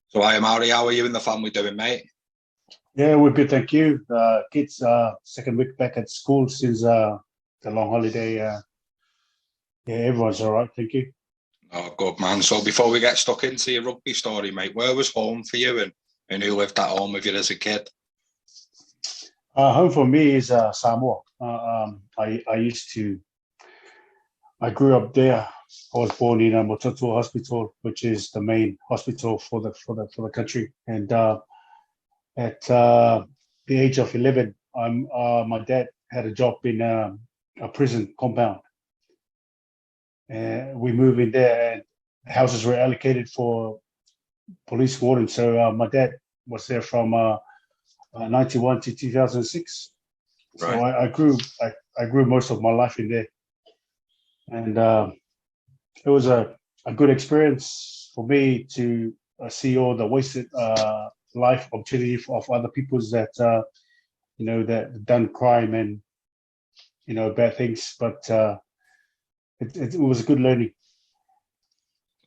So hi, Maurie. How are you and the family doing, mate? Yeah, we're good, thank you. Kids, second week back at school since the long holiday. Yeah, everyone's all right, thank you. Oh, good, man. So before we get stuck into your rugby story, mate, where was home for you and who lived at home with you as a kid? Home for me is Samoa. I grew up there. I was born in Mototua Hospital, which is the main hospital for the country. And at the age of 11, my dad had a job in a prison compound. We moved in there, and houses were allocated for police warden. So my dad was there from 91 to 2006. So Right. I grew most of my life in there, and it was a good experience for me to see all the wasted life opportunity of other people's that that done crime and bad things, but it was a good learning.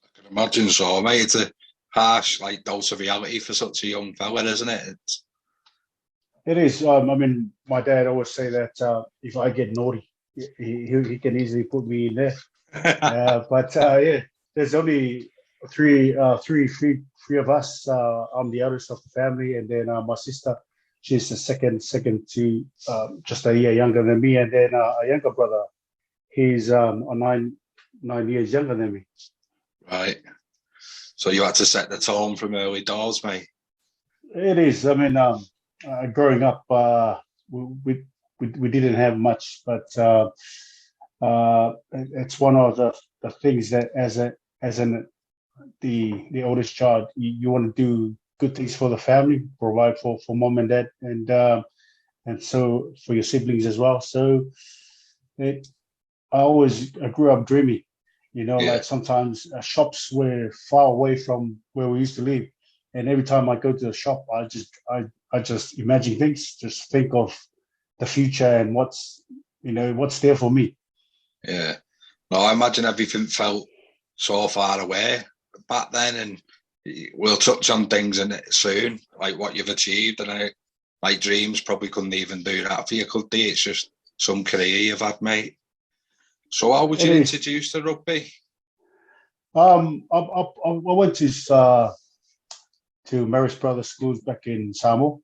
I can imagine so, mate. It's a harsh, dose of reality for such a young fella, isn't it? It is. I mean, my dad always say that if I get naughty, he can easily put me in there. But yeah, there's only three of us. I'm the eldest of the family, and then my sister, she's the second to just a year younger than me, and then a younger brother. He's 9 years younger than me. Right. So you had to set the tone from early doors, mate. It is. I mean, growing up, we didn't have much, but it's one of the things that the oldest child, you want to do good things for the family, provide for mom and dad, and so for your siblings as well. So I grew up dreaming. Yeah. Like sometimes shops were far away from where we used to live, and every time I go to the shop, I just imagine things, just think of the future and what's there for me. Yeah. No, I imagine everything felt so far away back then, and we'll touch on things in it soon, like what you've achieved, and like dreams probably couldn't even do that for you, could they? It's just some career you've had, mate. So how was you introduced to rugby? I went to Marist Brothers schools back in Samoa,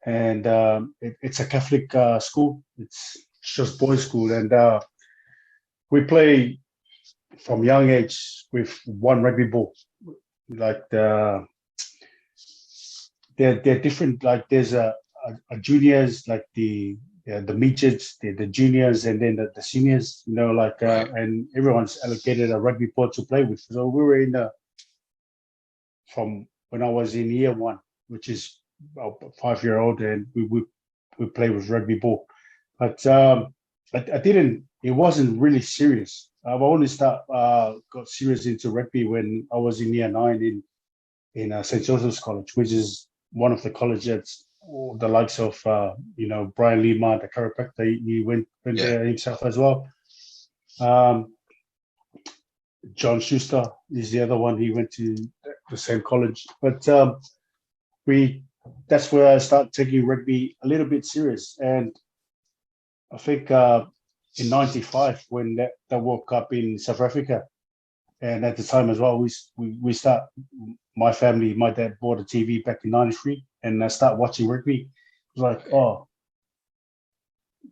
and it's a Catholic school. It's just boys' school, and we play from young age with one rugby ball. Like they're different. Like there's a juniors, like the midgets, the juniors, and then the seniors. Right. And everyone's allocated a rugby ball to play with. So we were from when I was in year one, which is about 5-year-old, and we play with rugby ball. But I didn't. It wasn't really serious. I've only got serious into rugby when I was in year 9 in St Joseph's College, which is one of the colleges the likes of Brian Lima, the chiropractor. He went there himself as well. John Schuster is the other one. He went to the same college, but that's where I started taking rugby a little bit serious. And I think in '95 when that World Cup in South Africa, and at the time as well, we start. My family, my dad bought a TV back in '93, and I started watching rugby. It was like, oh,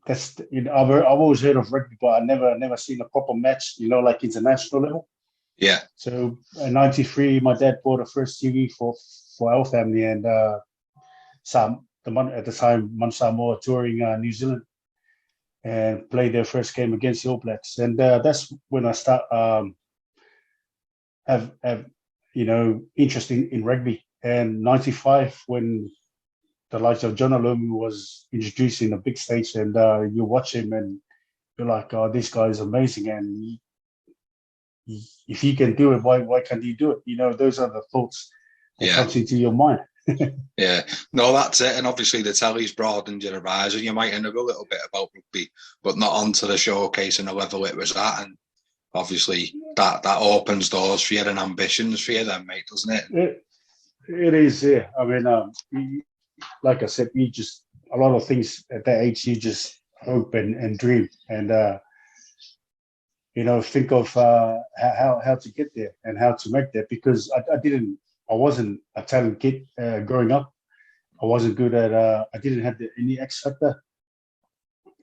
that's I've always heard of rugby, but I never seen a proper match, like international level. Yeah. So in '93, my dad bought a first TV for our family, and at the time, Samoa touring New Zealand, and played their first game against the All Blacks, and that's when I start have interest in rugby. And '95 when the likes of John Alomu was introduced in the big stage, and you watch him and you're like, oh, this guy is amazing, and if he can do it, why can't he do it? Those are the thoughts that comes into your mind. Yeah, no, that's it. And obviously the telly's broadened your horizon. You might know a little bit about rugby, but not onto the showcase and the level it was at. And obviously that opens doors for you and ambitions for you then, mate, doesn't it? It is, yeah. I mean, like I said, you just a lot of things at that age. You just hope and dream, and think of how to get there and how to make that. Because I wasn't a talented kid growing up. I wasn't good at. I didn't have any X factor.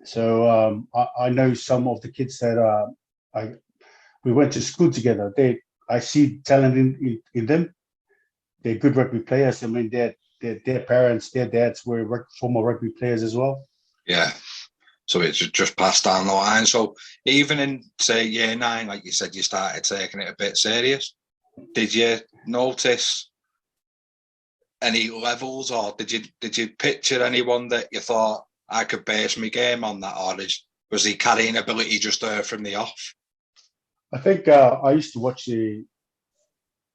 So I know some of the kids that we went to school together. I see talent in them. They're good rugby players. I mean, their parents, their dads were former rugby players as well. Yeah. So it's just passed down the line. So even in, say, year 9, like you said, you started taking it a bit serious. Did you notice any levels, or did you picture anyone that you thought I could base my game on that, or was he carrying ability just there from the off? I think I used to watch the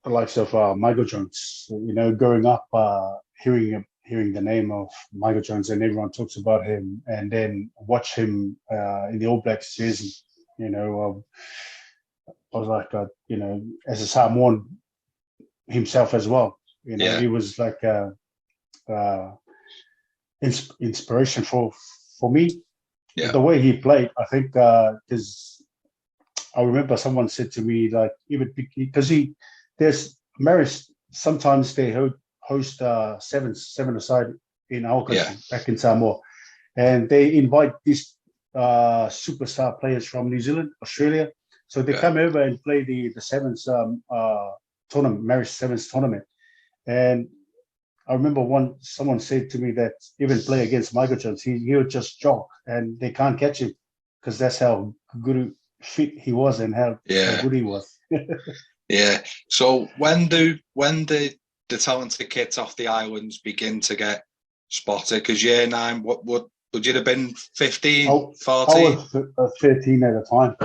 likes of Michael Jones. Growing up, hearing the name of Michael Jones, and everyone talks about him, and then watch him in the All Blacks jersey. I was like, as a Samoan himself as well. He was like inspiration for me. Yeah. The way he played, I think, because I remember someone said to me, like, even because there's Maris, sometimes they host seven-a-side in our country, back in Samoa, and they invite these superstar players from New Zealand, Australia, so they come over and play the sevens tournament, Maris Sevens tournament. And I remember someone said to me that even play against Michael Jones, he'll just jog and they can't catch him, because that's how good fit he was and how good he was. Yeah. So when do the talented kids off the islands begin to get spotted? Because year 9, what would you have been 15, 14? I was 13 at the time.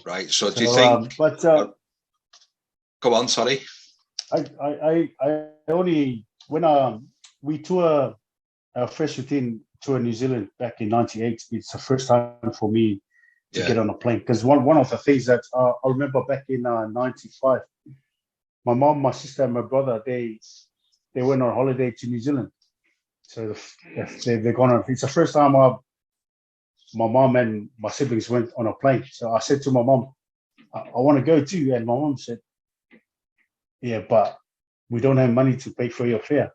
Right. So do you think? Go on. Sorry. I only when we tour our first routine tour New Zealand back in '98. It's the first time for me to get on a plane, because one of the things that I remember back in '95, my mom, my sister, and my brother, they went on holiday to New Zealand. So they've gone on. It's the first time my mom and my siblings went on a plane. So I said to my mom, I want to go too, and my mom said, yeah, but we don't have money to pay for your fare.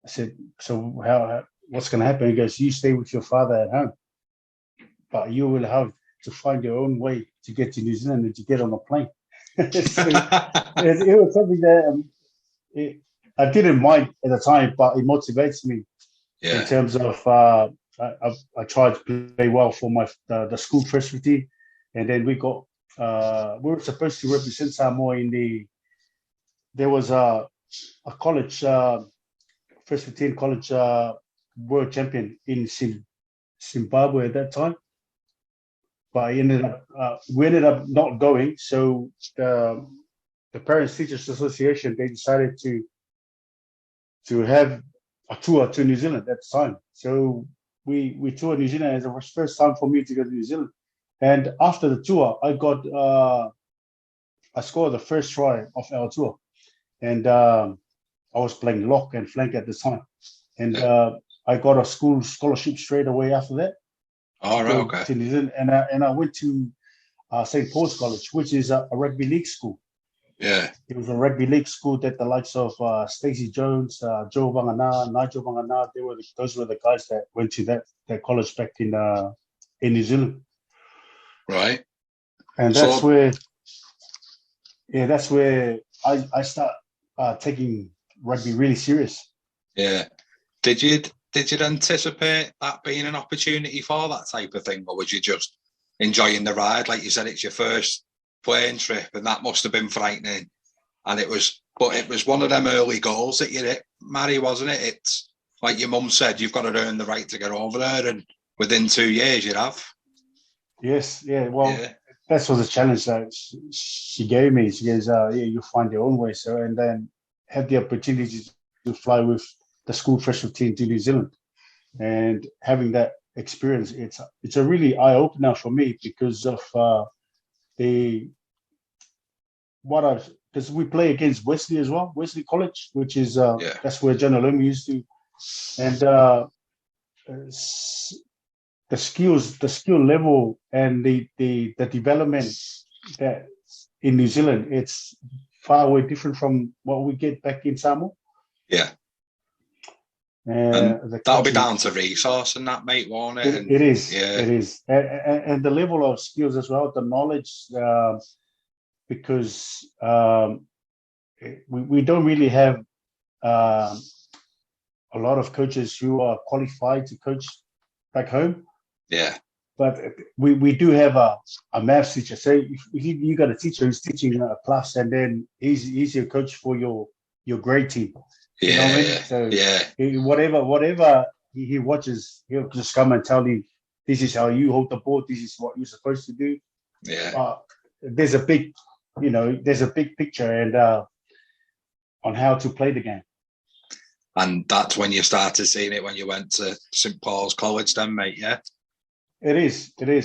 I said, so what's going to happen? He goes, you stay with your father at home, but you will have to find your own way to get to New Zealand and to get on a plane. So it was something that I didn't mind at the time, but it motivates me in terms of I tried to play well for the school first routine, and then we were supposed to represent Samoa there was a college first routine college world champion in Zimbabwe at that time, but we ended up not going. So the Parents Teachers Association, they decided to have a tour to New Zealand at the time. So we toured New Zealand, and it was the first time for me to go to New Zealand. And after the tour, I scored the first try of our tour, and I was playing lock and flank at the time, and I got a school scholarship straight away after that. All right, okay. To New Zealand, and I went to St. Paul's College, which is a rugby league school. Yeah, it was a rugby league school that the likes of Stacey Jones, Joe Vangana, Nigel Vangana, those were the guys that went to that college back in New Zealand. Right, and that's where I start taking rugby really serious. Yeah. Did you anticipate that being an opportunity for that type of thing, or was you just enjoying the ride? Like you said, it's your first plane trip, and that must have been frightening. And it was one of them early goals that you hit, Maurie, wasn't it? It's like your mum said, you've got to earn the right to get over there, and within 2 years you have. Yes, yeah. Well, that was a challenge that she gave me. She goes, you find your own way. So, and then had the opportunity to fly with the school first routine to New Zealand, and having that experience, it's a really eye opener for me, because of the because we play against Wesley as well, Wesley College, which is Yeah. that's where John Olome used to, and the skill level and the development that in New Zealand, it's far way different from what we get back in Samoa. Yeah. And that'll be down to resource and that, mate, won't it? It is. Yeah. It is. And the level of skills as well, the knowledge, because we don't really have a lot of coaches who are qualified to coach back home. Yeah. But we do have a maths teacher. So if you got a teacher who's teaching a class, and then he's your coach for your grade team. Yeah. You know what I mean? So whatever he watches, he'll just come and tell you, this is how you hold the ball. This is what you're supposed to do. Yeah. There's a big picture and on how to play the game. And that's when you started seeing it, when you went to St Paul's College, then, mate. Yeah. It is. There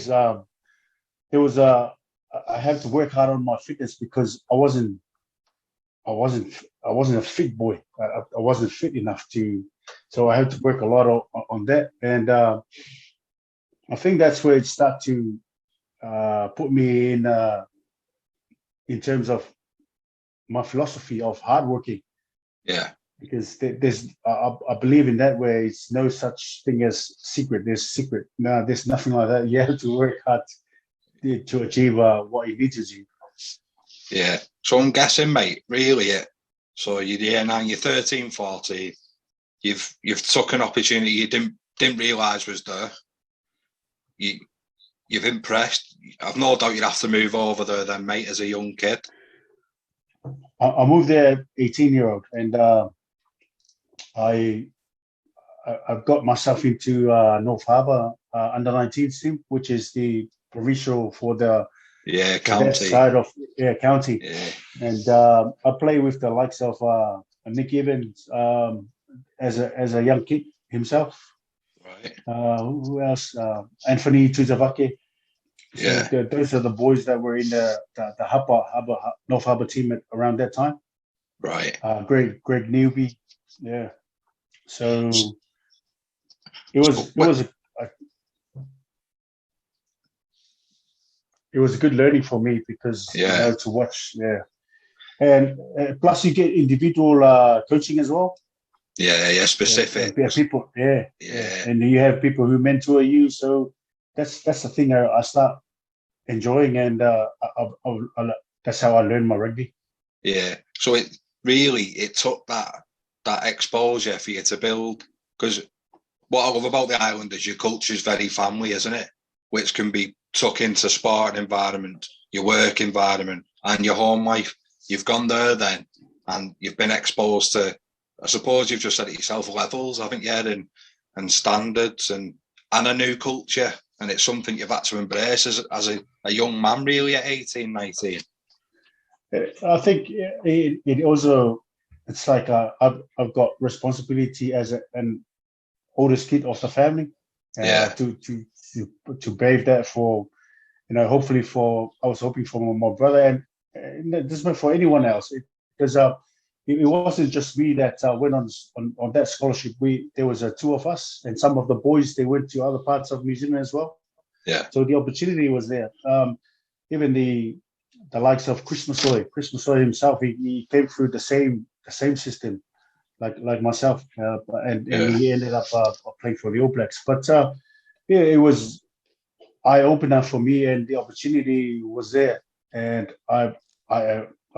was I had to work hard on my fitness because I wasn't a fit boy. I wasn't fit enough so I had to work a lot on that. And I think that's where it started to put me in terms of my philosophy of hardworking. Yeah. Because I believe in that way. It's no such thing as secret. There's secret. No, there's nothing like that. You have to work hard to achieve what you need to achieve. Yeah. So I'm guessing, mate, really so you're now, you're 13, 14. You've took an opportunity you didn't realise was there. You've impressed. I've no doubt you'd have to move over there then, mate, as a young kid. I moved there 18-year-old, and I've got myself into North Harbour under 19 team, which is the provincial for the county side of county. Yeah. And I play with the likes of Nick Evans as a young kid himself. Right. Who else? Anthony Tuzavake. Yeah. So those are the boys that were in the North Harbour team around that time. Right. Greg Newby. Yeah. So it was a good learning for me because to watch. Yeah. And plus you get individual coaching as well. Yeah, specific. People. Yeah. And you have people who mentor you. So that's the thing I start enjoying, and that's how I learned my rugby. Yeah. So it took that exposure for you to build, because what I love about the island is your culture is very family, isn't it? Which can be took into sport environment, your work environment, and your home life. You've gone there then, and you've been exposed to, I suppose you've just said it yourself, levels, haven't you, and standards and a new culture. And it's something you've had to embrace as a young man, really, at 18, 19. I think it also, it's like I've got responsibility as an oldest kid of the family. To brave that for, hopefully I was hoping for my brother, and this meant for anyone else. Because it wasn't just me that went on that scholarship. There was two of us, and some of the boys, they went to other parts of New Zealand as well. Yeah. So the opportunity was there. Even the likes of Chris Masoi himself, he came through the same system like myself, and he ended up playing for the All Blacks. But it was eye-opener for me, and the opportunity was there, and I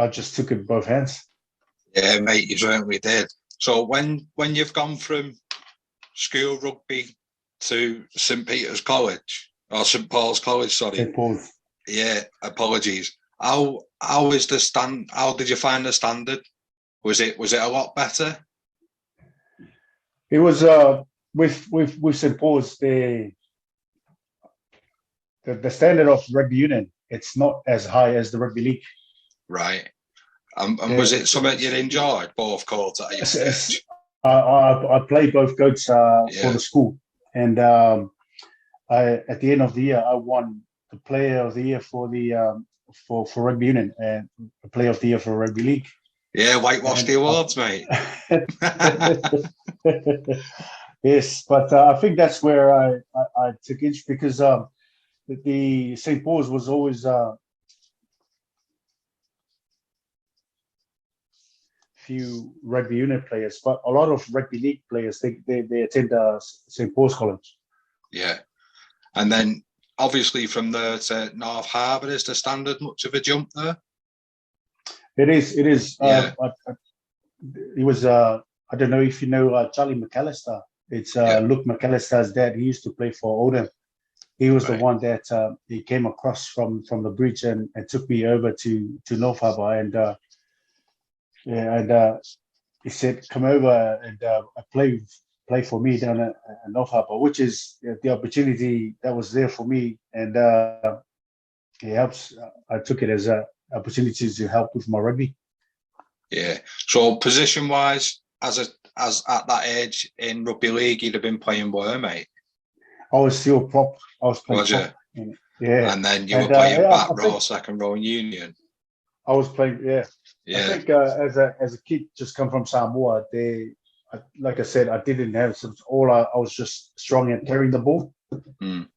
just took it with both hands. Yeah, mate, you certainly did. So when you've gone from school rugby to St Peter's College, or St Paul's College, sorry. St Paul's. Yeah, apologies. How did you find the standard? Was it a lot better? It was with St Paul's, the standard of rugby union, it's not as high as the rugby league. Right. And was it something you enjoyed, both courts at your stage? I played both coats for the school, and at the end of the year, I won the Player of the Year for the for rugby union and player of the year for rugby league. Yeah, whitewash the awards, mate. Yes, but I think that's where I took interest because the St. Paul's was always few rugby union players, but a lot of rugby league players they attend St. Paul's College. Yeah, and then obviously from there to North Harbour, is the standard much of a jump there? It is. Yeah. It was. I don't know if you know Charlie McAllister. It's Luke McAllister's dad. He used to play for Oldham. He was the one that he came across from the bridge and took me over to North Harbour and he said, "Come over and play for me down at North Harbour," which is the opportunity that was there for me, and it helps. I took it as a opportunity to help with my rugby. Yeah. So position-wise, as at that age in rugby league, you'd have been playing where, mate? I was still prop. I was playing prop. Yeah. And then you were playing back row, second row in Union. I was playing. Yeah. Yeah. I think as a kid, just come from Samoa, like I said, I didn't have I was just strong at carrying the ball, and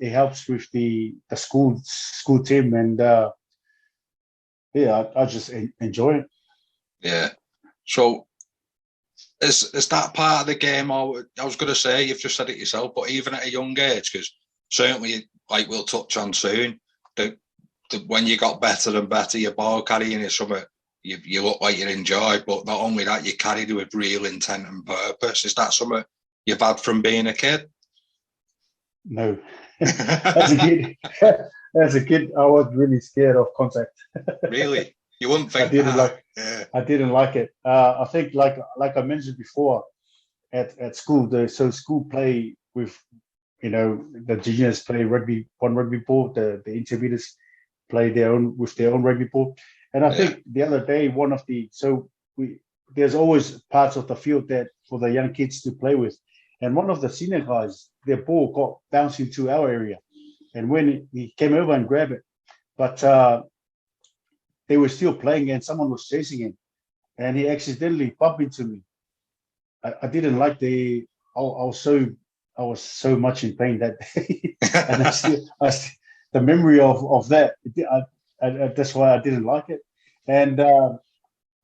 it helps with the school team, and I just enjoy it. Yeah. So is that part of the game? Or I was going to say, you've just said it yourself, but even at a young age, because certainly, like we'll touch on soon, when you got better and better, your ball carrying is something you look like you enjoy, but not only that, you carried with real intent and purpose. Is that something you've had from being a kid? No. As a kid, I was really scared of contact. Really? You wouldn't think I didn't like it. I think, like I mentioned before, at school, school play with, the juniors play rugby ball, the intermediates play with their own rugby ball. And I think the other day, there's always parts of the field that for the young kids to play with. And one of the senior guys, their ball got bounced into our area. And when he came over and grabbed it, but they were still playing and someone was chasing him. And he accidentally bumped into me. I didn't like I was so much in pain that day. And the memory of that, that's why I didn't like it. And the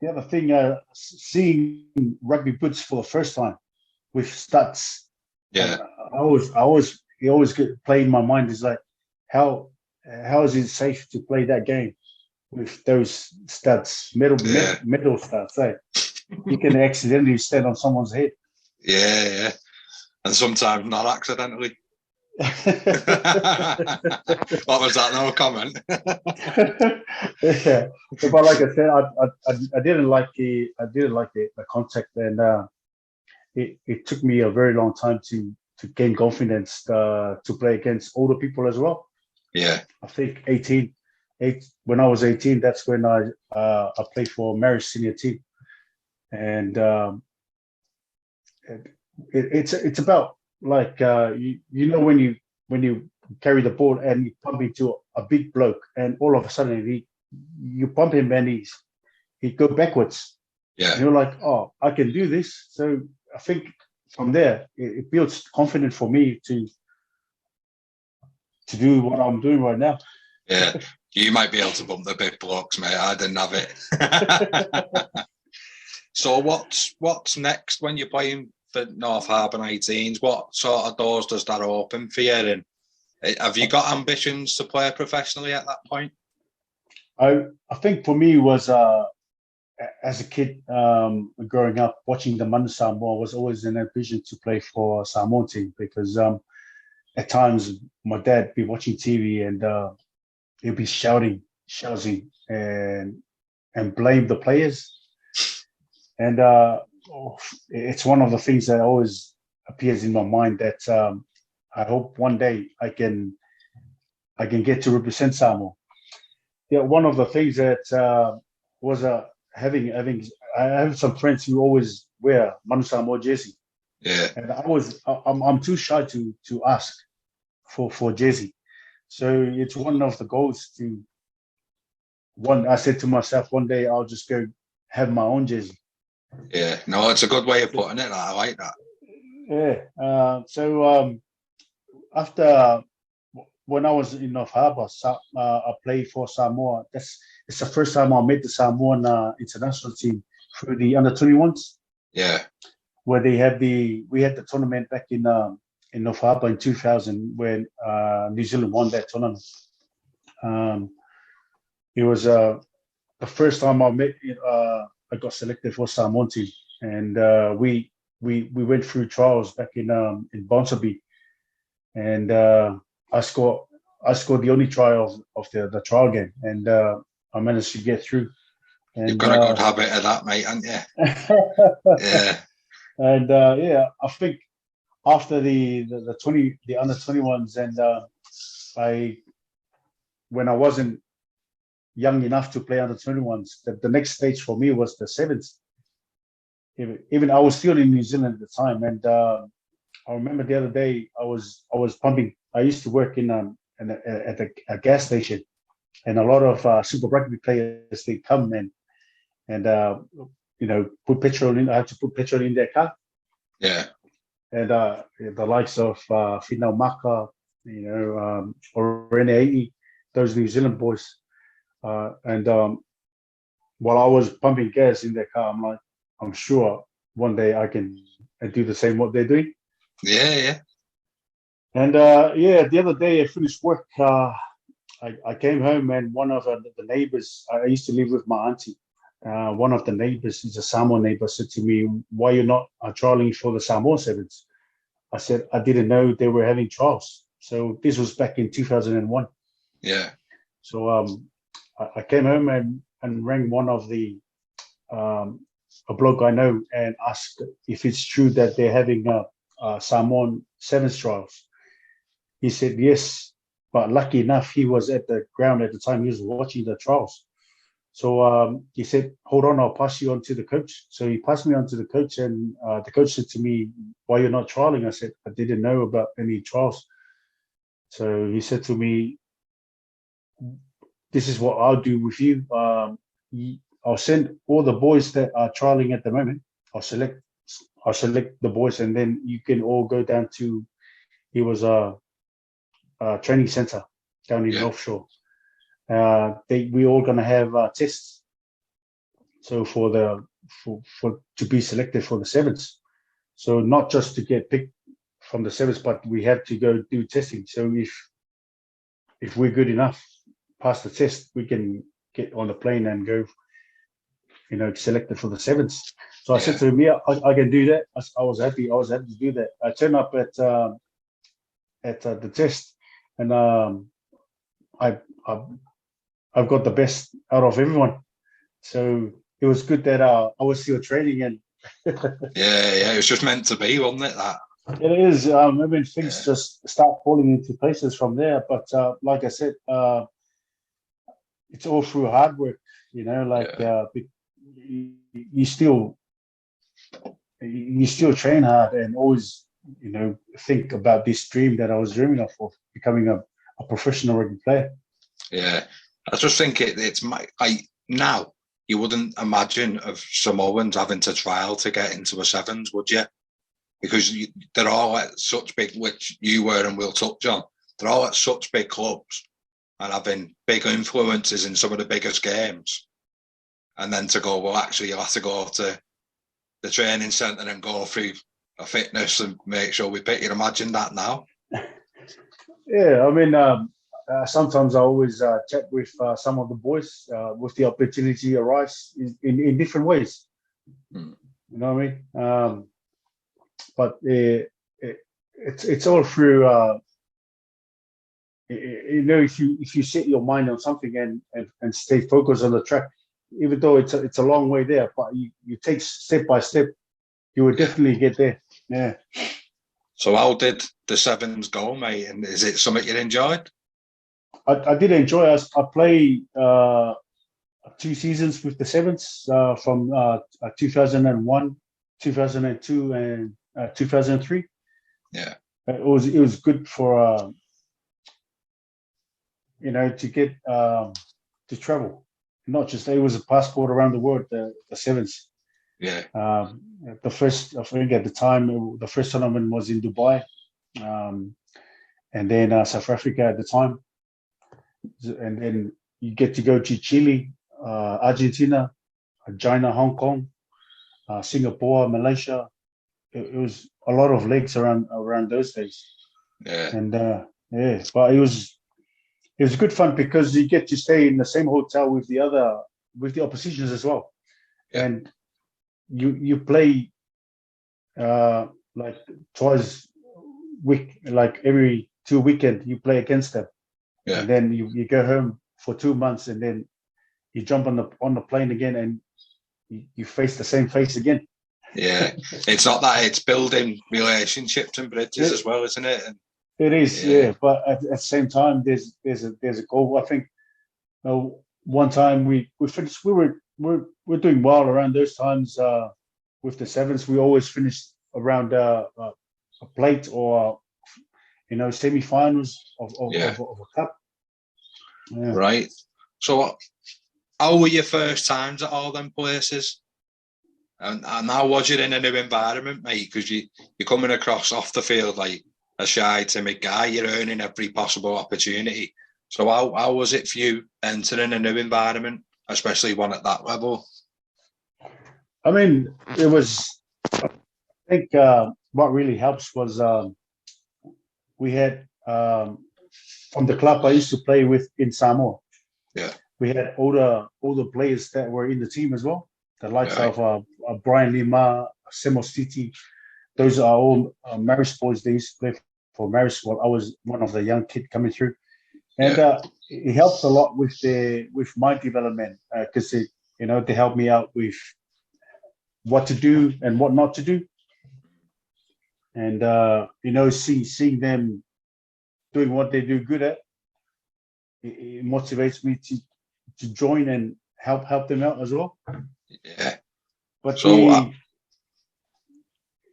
other thing, seeing rugby boots for the first time with studs, it always play in my mind is like, how is it safe to play that game with those studs, metal studs? You can accidentally stand on someone's head. Yeah, and sometimes not accidentally. What was that? No comment. Yeah, but like I said, I didn't like the contact, and it took me a very long time to gain confidence to play against older people as well. Yeah, I think 18. When I was 18, that's when I played for Mary's senior team, and it's about like when you carry the ball and you pump into a big bloke, and all of a sudden you pump him and he go backwards. Yeah, and you're like, oh, I can do this. So I think from there it builds confidence for me to do what I'm doing right now. Yeah, you might be able to bump the big blocks, mate. I didn't have it. So what's next when you're playing for North Harbour 19s? What sort of doors does that open for you? And have you got ambitions to play professionally at that point? I think for me was as a kid growing up watching the Manu Samoa was always an ambition to play for a Samoan team, because at times my dad be watching TV and he'll be shouting and blame the players. And it's one of the things that always appears in my mind that I hope one day I can get to represent Samoa. Yeah, one of the things that was having I have some friends who always wear Manu Samoa jersey. Yeah, and I'm too shy to ask for jersey, So it's one of the goals to one. I said to myself, one day I'll just go have my own jersey. Yeah, no, it's a good way of putting it. I like that. Yeah. So after when I was in North Harbour, I played for Samoa. It's the first time I met the Samoan international team through the under-21s. Yeah. Where we had the tournament back in North Harbour in 2000 when New Zealand won that tournament. It was the first time I got selected for Samoan team, and we went through trials back in Bonsonby, and I scored the only try of the trial game, and I managed to get through. And, you've got a good habit of that, mate, haven't you? Yeah. And I think after the under 21s, and when I wasn't young enough to play under 21s, the next stage for me was the sevens. Even I was still in New Zealand at the time, and I remember the other day I was pumping. I used to work at a gas station, and a lot of Super Rugby players, they come and put petrol in. I had to put petrol in their car. Yeah. And the likes of Finau Maka, Orene, those New Zealand boys. And while I was pumping gas in their car, I'm like, I'm sure one day I can do the same what they're doing. Yeah, yeah. And the other day I finished work. I came home, and one of the neighbors, I used to live with my auntie. One of the neighbors, he's a Samoan neighbor, said to me, "Why you're not trialing for the Samoa Sevens?" I said, "I didn't know they were having trials." So this was back in 2001. Yeah. So I came home and rang one of the a bloke I know and asked if it's true that they're having Samoan Sevens trials. He said yes, but lucky enough, he was at the ground at the time. He was watching the trials. So he said, "Hold on, I'll pass you on to the coach." So he passed me on to the coach, and the coach said to me, "Why you're not trialing?" I said, "I didn't know about any trials." So he said to me, "This is what I'll do with you. I'll send all the boys that are trialing at the moment. I'll select the boys, and then you can all go down to." He was a training center down in North Shore. We all gonna have tests. So to be selected for the sevens. So not just to get picked from the sevens, but we have to go do testing. So if we're good enough, pass the test, we can get on the plane and go, selected for the sevens. So I said to him, "Yeah, I can do that." I was happy. I was happy to do that. I turned up at the test, and I've got the best out of everyone. So it was good that I was still training. And yeah, it was just meant to be, wasn't it? That it is. Things just start falling into places from there. But like I said, it's all through hard work. You still train hard and always think about this dream that I was dreaming of becoming a professional rugby player. Yeah, I just think it's now you wouldn't imagine of Samoans having to trial to get into a sevens, would you? Because they're all at such big, which you were and we'll touch on, they're all at such big clubs and having big influences in some of the biggest games. And then to go, well, actually, you'll have to go to the training centre and go through a fitness and make sure we pick. You imagine that now? Yeah, sometimes I always chat with some of the boys with the opportunity arise in different ways. You know what I mean? But it's all through. If you set your mind on something and stay focused on the track, even though it's a long way there, but you take step by step, you will definitely get there. Yeah. So how did the sevens go, mate? And is it something you enjoyed? I did enjoy it. I played 2 seasons with the sevens from 2001, 2002, and 2003. Yeah, it was good for to get to travel, not just it was a passport around the world. The sevens. Yeah. The first, I think at the time, the first tournament was in Dubai, and then South Africa at the time, and then you get to go to Chile, Argentina, China, Hong Kong, Singapore, Malaysia. It was a lot of legs around those days. Yeah. And but it was good fun because you get to stay in the same hotel with the oppositions as well, and you play like twice week, like every 2 weekends you play against them, and then you go home for 2 months, and then you jump on the plane again, and you face the same face again. Yeah, it's not that, it's building relationships and bridges as well, isn't it? And, it is, but at the same time, there's a goal. I think one time we finished. We're doing well around those times with the sevens. We always finished around a plate or semi-finals of a cup. Yeah. Right. So, how were your first times at all them places? And how was you in a new environment, mate? Because you're coming across off the field like a shy, timid guy. You're earning every possible opportunity. So how was it for you entering a new environment, especially one at that level? I mean, it was. I think what really helps was we had from the club I used to play with in Samoa. Yeah, we had older players that were in the team as well. The likes of Brian Lima, Semos Titi. Those are all Marist boys. They used to play for Marist while I was one of the young kids coming through. And it helps a lot with my development because they help me out with what to do and what not to do. And seeing them doing what they do good at, it motivates me to join and help them out as well. Yeah. But so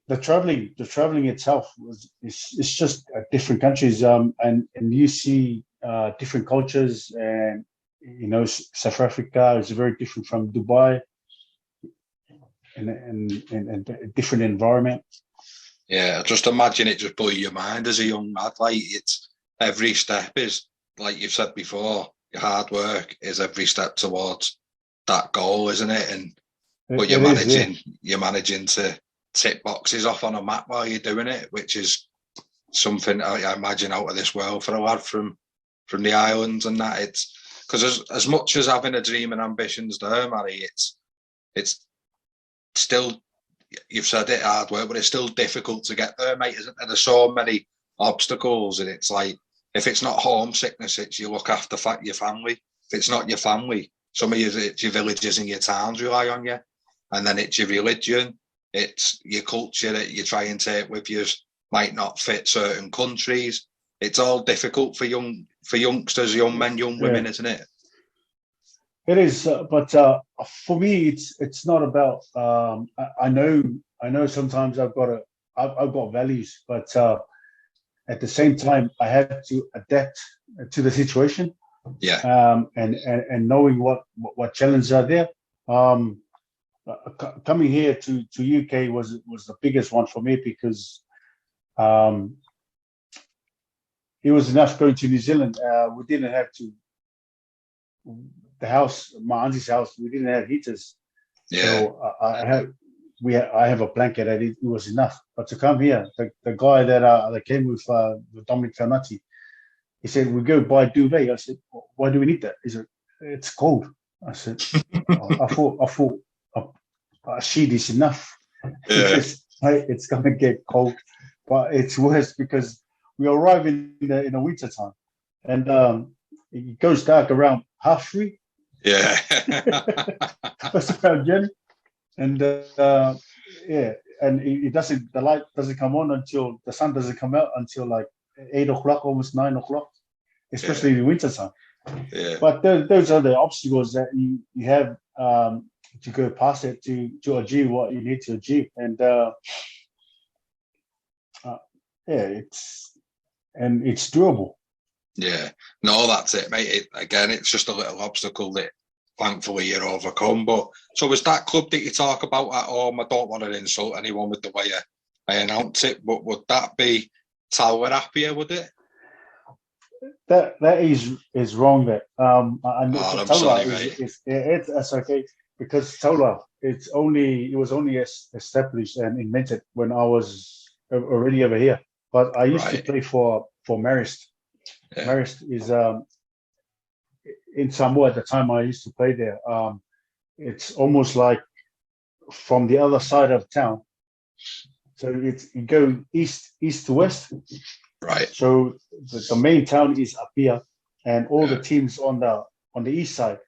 the traveling itself it's just different countries, and you see different cultures, and South Africa is very different from Dubai, and a different environment. Yeah, just imagine it just blew your mind as a young lad. Like, it's every step is, like you've said before, your hard work is every step towards that goal, isn't it? But you're managing to tick boxes off on a map while you're doing it, which is something I imagine out of this world for a lad from the islands and that. It's because as much as having a dream and ambitions there, Maurie, it's still, you've said it, hard work, but it's still difficult to get there, mate, isn't there? There's so many obstacles, and it's like, if it's not homesickness, it's you look after your family. If it's not your family, some of it's your villages and your towns rely on you, and then it's your religion, it's your culture that you try and take with you might not fit certain countries. It's all difficult for youngsters, young men, young women, isn't it? It is, but for me, it's not about. I know sometimes I've got values, but at the same time, I have to adapt to the situation. Yeah. And knowing what challenges are there. Coming here to UK was the biggest one for me because it was enough going to New Zealand. We didn't have to. The house, my auntie's house, we didn't have heaters. Yeah. So I have a blanket, and it was enough. But to come here, the guy that came with Dominic Fernati, he said, we go buy duvet. I said, why do we need that? He said, it's cold. I said, I thought a sheet is enough. Yeah. It's going to get cold. But it's worse because we arrive in the winter time, and it goes dark around 3:30. Yeah. That's around Jenny. And and the light doesn't come on until the sun doesn't come out until like 8 o'clock, almost 9 o'clock, especially in the winter time. Yeah. But those are the obstacles that you have to go past it to achieve what you need to achieve. And it's doable. Yeah, no, that's it, mate. Again, it's just a little obstacle that thankfully you're overcome. But so was that club that you talk about at home? I don't want to insult anyone with the way I announce it, but would that be Tower Happier, would it? That is wrong. That and I'm Tola sorry, mate. that's okay, because Tola it was only established and invented when I was already over here. But I used to play for Marist. Yeah. Marist is in Samoa at the time. I used to play there. It's almost like from the other side of town. So you go east to west. Right. So the main town is up here, and all the teams on the east side,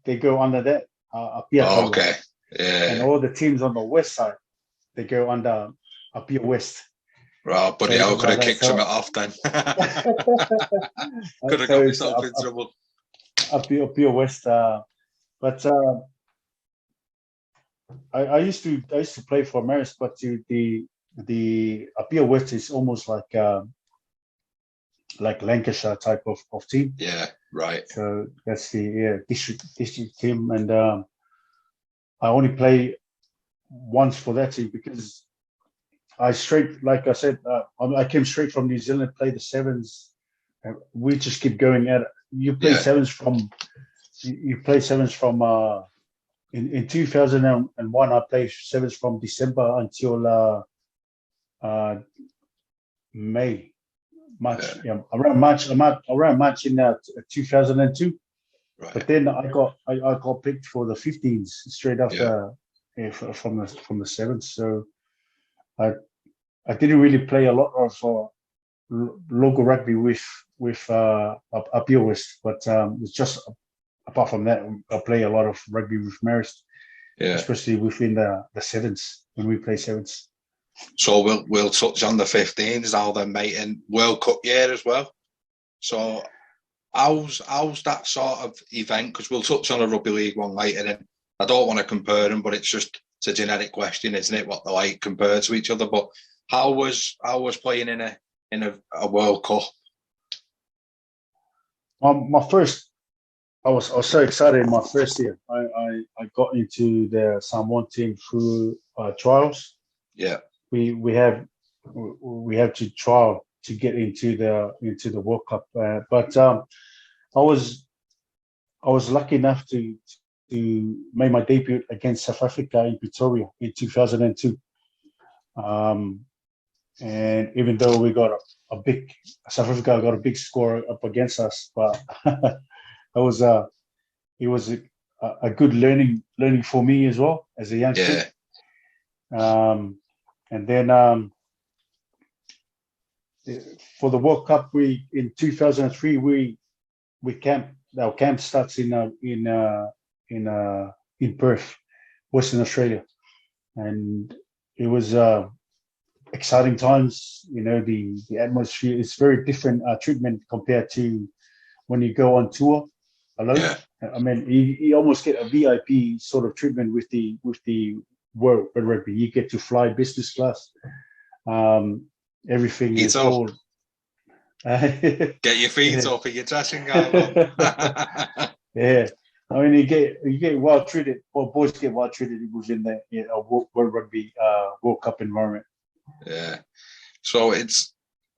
they go under that up here. Oh, okay. Yeah. And all the teams on the west side, they go under up here west. Right, buddy, I could have kicked some off then. Could have got myself in trouble. Up here west, but I used to play for Marist, but the up here west is almost like Lancashire type of team. Yeah, right. So that's the district team, and I only play once for that team because like I said, I came straight from New Zealand, played the sevens, and we just keep going at it. You play sevens from in 2001. I played sevens from December until March, around March in 2002. Right. But then I got picked for the 15s straight after from the sevens. So I didn't really play a lot of local rugby with up here west, but it's just apart from that, I play a lot of rugby with Marist, especially within the sevens when we play sevens. So we'll touch on the 15s now then, mate, and World Cup year as well. So how's that sort of event? Because we'll touch on a rugby league one later, and I don't want to compare them, but it's a generic question, isn't it? What they're like compared to each other. But how was playing in a World Cup? My first, I was so excited in my first year. I got into the Samoan team through trials. Yeah. We have to trial to get into the World Cup, but I was lucky enough to make my debut against South Africa in Pretoria in 2002. And even though we got South Africa got a big score up against us, but it was a good learning for me as well as a youngster. And then for the World Cup, in 2003 we camped. Our camp starts in Perth, Western Australia, and it was exciting times. You know, the atmosphere is very different treatment compared to when you go on tour alone. Yeah. I mean, you almost get a VIP sort of treatment with the World Rugby. You get to fly business class. Everything is all. Get your feet up in your dressing gown. Yeah, I mean you get well treated, or boys get well treated within the World Rugby World Cup environment. Yeah, so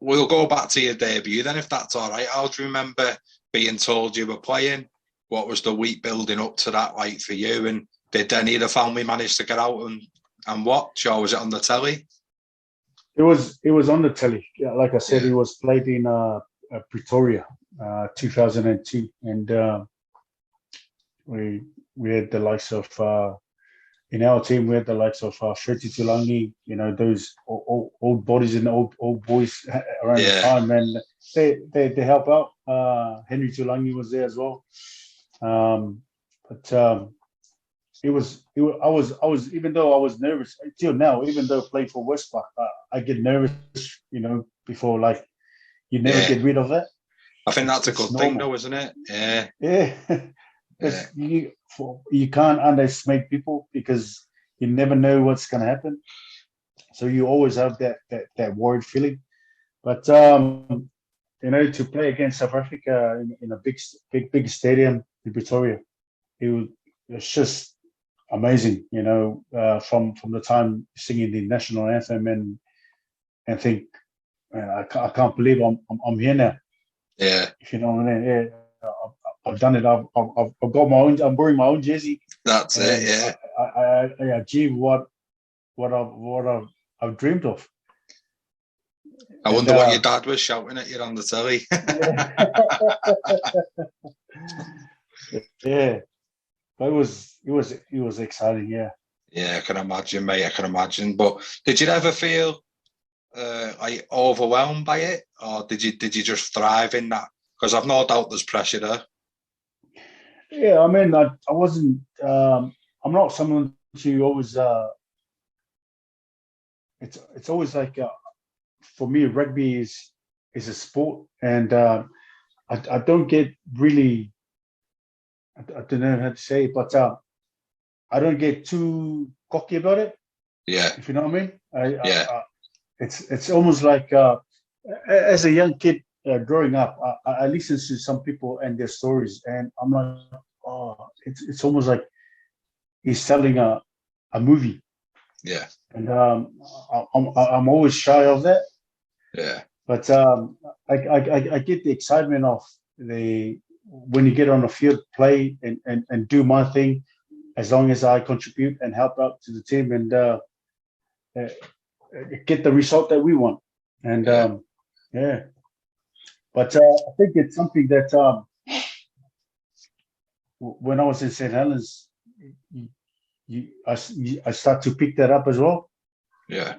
we'll go back to your debut then, if that's all right. How do you remember being told you were playing? What was the week building up to that like for you? And did any of the family manage to get out and watch, or was it on the telly? It was on the telly. Like I said, it was played in Pretoria, 2002, and we had the likes of in our team. We had the likes of Freddie Tulangi, those old bodies and old boys around the time, and they help out. Henry Tulangi was there as well, but. I was even though I was nervous till now, even though I played for Westpac, I get nervous, before, like, you never get rid of that. I think that's a good thing though, isn't it? Yeah. Yeah. You can't underestimate people because you never know what's going to happen. So you always have that worried feeling. But to play against South Africa in a big stadium in Pretoria, it was just amazing. From the time singing the national anthem and think, man, I can't believe I'm here now. Yeah. If you know what I mean. Yeah. I've done it. I've got my own. I'm wearing my own jersey. That's it. Yeah. I achieved what I've dreamed of. I wonder what your dad was shouting at you on the telly. Yeah, but it was exciting. Yeah. Yeah, I can imagine, mate. I can imagine. But did you ever feel like overwhelmed by it, or did you just thrive in that? Because I've no doubt there's pressure there. Yeah, I mean, I wasn't. I'm not someone to always. It's always like for me, rugby is a sport, and I don't get really. I don't know how to say it, but I don't get too cocky about it. Yeah, if you know what I mean. It's almost like as a young kid growing up, I listen to some people and their stories, and I'm like, oh, it's almost like he's telling a movie. Yeah, and I'm always shy of that. Yeah, but I get the excitement of when you get on the field, play and do my thing, as long as I contribute and help out to the team and get the result that we want. And but I think it's something that when I was in St. Helens, I start to pick that up as well. Yeah,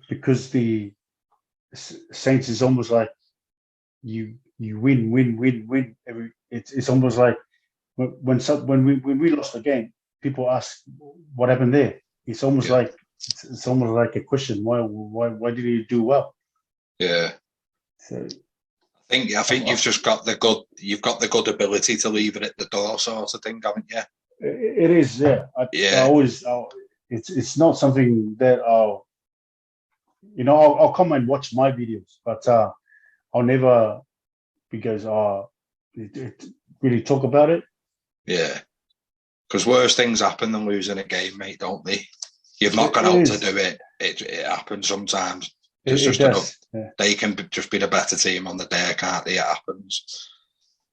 because the Saints is almost like you win. It's almost like when we lost the game, people ask what happened there. It's almost like it's almost like a question. Why did you do well? Yeah. So I think you've just got the good ability to leave it at the door, sort of thing, haven't you? It is, yeah. I always it's not something that I'll come and watch my videos, but I'll never, because really talk about it. Yeah, because worse things happen than losing a game, mate, don't they? You've not got out to do it. It happens sometimes. It's just enough. Yeah. They can just be the better team on the day, can't they? It happens.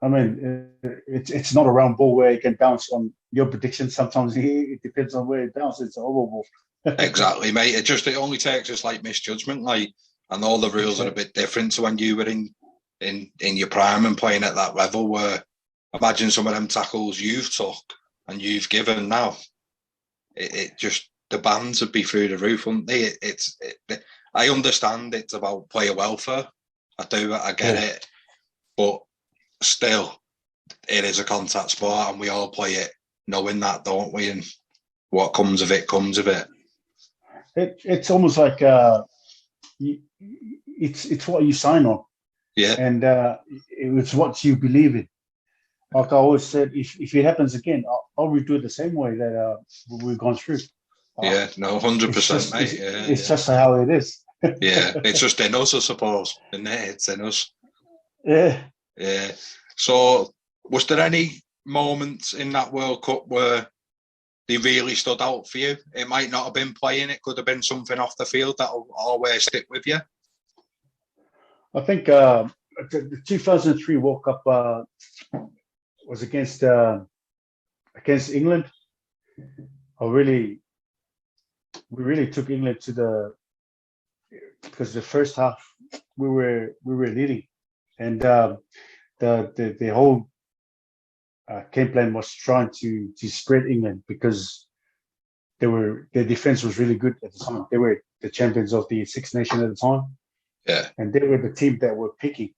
I mean, it's not a round ball where you can bounce on your prediction. Sometimes it depends on where it bounces. It's a hollow ball. Exactly, mate. It only takes us like misjudgment. Like, I know the rules are a bit different to when you were in your prime and playing at that level. Where imagine some of them tackles you've took and you've given now. It just, the bands would be through the roof, wouldn't they? I understand it's about player welfare. I do. I get it, but still, it is a contact sport, and we all play it knowing that, don't we? And what comes of it comes of it. It's almost like it's what you sign on. Yeah, and it's what you believe in. Like I always said, if it happens again, I'll redo it the same way that we've gone through. Yeah, no, 100%, mate. It's just how it is. Yeah, it's just in us, I suppose, isn't it? It's in us. Yeah. Yeah. So, was there any moments in that World Cup where they really stood out for you? It might not have been playing, it could have been something off the field that'll always stick with you. I think the 2003 World Cup was against England. We really took England because the first half we were leading, and the whole game plan was trying to spread England, because their defense was really good at the time. They were the champions of the Six Nations at the time. Yeah, and they were the team that were picking.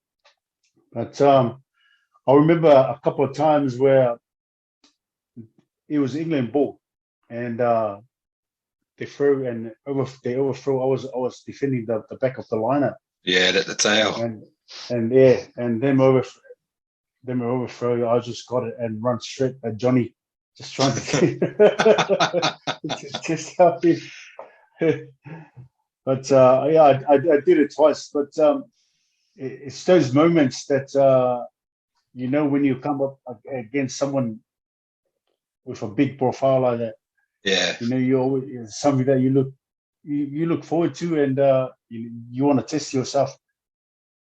But I remember a couple of times where it was England ball, and they threw and they overthrow. I was defending the back of the lineup. Yeah, at the tail. And them overthrow. I just got it and run straight at Johnny, just trying to just help him. But I did it twice. But it's those moments that when you come up against someone with a big profile like that. Yeah. You always, it's something that you look forward to, and you want to test yourself.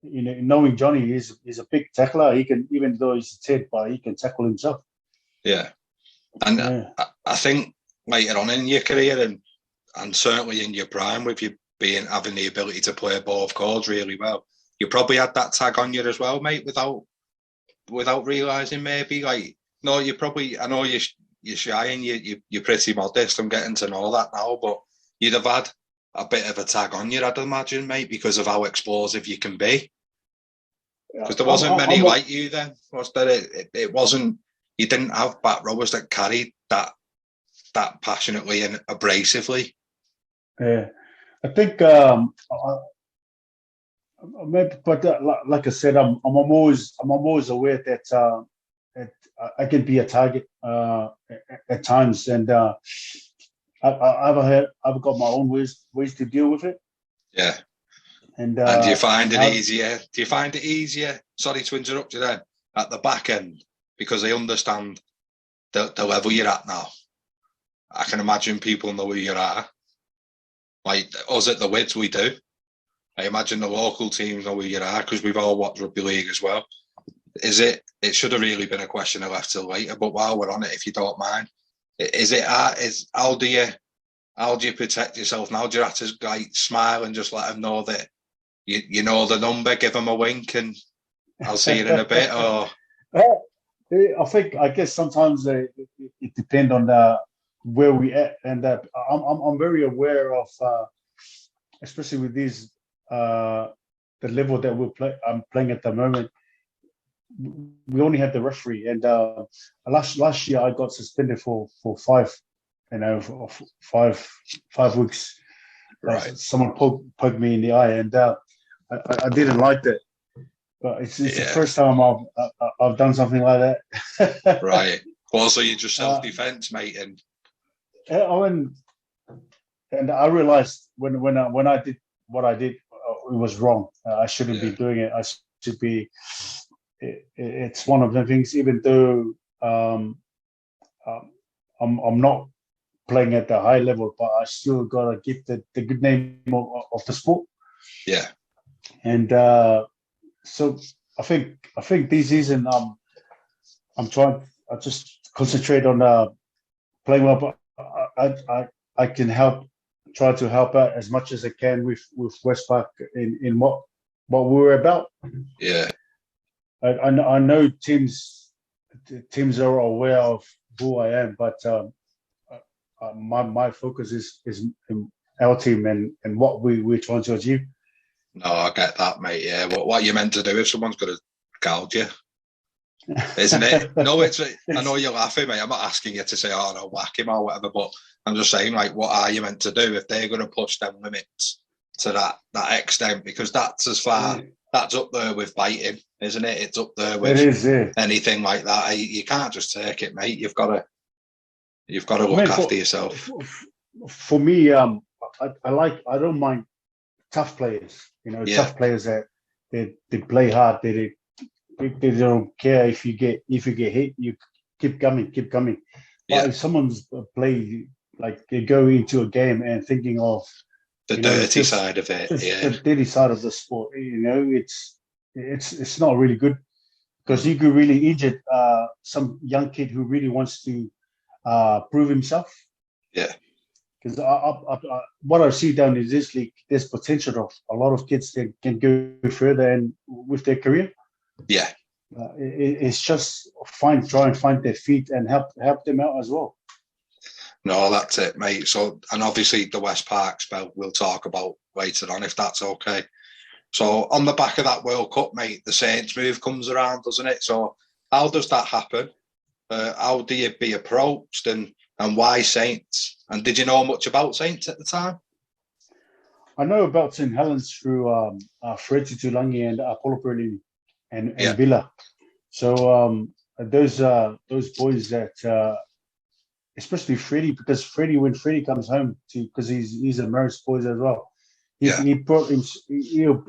Knowing Johnny is a big tackler. He can, even though he's 10, but he can tackle himself. Yeah, and I think later on in your career, and certainly in your prime, with you having the ability to play both chords really well, you probably had that tag on you as well, mate, without realising maybe. Like, no, you probably, I know you're shy and you're pretty modest. I'm getting to know that now, but you'd have had a bit of a tag on you, I'd imagine, mate, because of how explosive you can be. Because there wasn't many like you then, was there? It wasn't. You didn't have back rowers that carried that passionately and abrasively. Yeah, I think maybe, but like I said, I'm always aware that I can be a target at times, and I've got my own ways to deal with it. Yeah. And do you find it easier? Do you find it easier? Sorry to interrupt you then. At the back end, because they understand the level you're at now. I can imagine people know who you are. Like us at the Wids, we do. I imagine the local teams know who you are because we've all watched rugby league as well. It should have really been a question I left till later, but while we're on it, if you don't mind, how do you protect yourself now? Do you have to like smile and just let them know that you know the number, give them a wink, and I'll see you in a bit? Or I guess sometimes it depends on where we at, and I'm very aware of, especially with these the level that I'm playing at the moment. We only have the referee, and last year I got suspended for 5 weeks. Right. Someone poked me in the eye, and I didn't like that. But it's the first time I've done something like that. Right. Well, so you're just self-defense, mate, and I realized when I did what I did, it was wrong. I shouldn't be doing it. I should be. It's one of the things. Even though I'm not playing at the high level, but I still gotta give the good name of the sport. Yeah. And so I think this season I'm trying. I just concentrate on playing well, but I can try to help out as much as I can with Westpac in what we're about. Yeah. I know teams are aware of who I am, but my focus is in our team and what we're trying to achieve. No, I get that, mate. Yeah, what you're meant to do if someone's going to gouge you, isn't it? No, I know you're laughing, mate. I'm not asking you to say, "Oh no, whack him" or whatever, but I'm just saying, like, what are you meant to do if they're going to push them limits to that extent? Because that's as far. That's up there with biting, isn't it? It's up there with anything like that. You can't just take it, mate. You've got to look after yourself. For me, I don't mind tough players. Tough players that they play hard. They don't care if you get hit. You keep coming. But if someone's play, like they go into a game and thinking of the dirty side of it, the dirty side of the sport. It's not really good, because you could really injure some young kid who really wants to prove himself. Yeah. Because what I see down in this league, there's potential of a lot of kids that can go further and with their career. Yeah. It's just try and find their feet and help them out as well. No, that's it, mate. So, and obviously the West Park spell we'll talk about later on, if that's okay. So, on the back of that World Cup, mate, the Saints move comes around, doesn't it? So, how does that happen? How do you be approached, and why Saints? And did you know much about Saints at the time? I know about St Helens through Freddie Tulangi and Apollo Perlini and Villa. So those boys that. Especially Freddie, because when Freddie comes home because he's a Marist boys as well. He brought him. He'll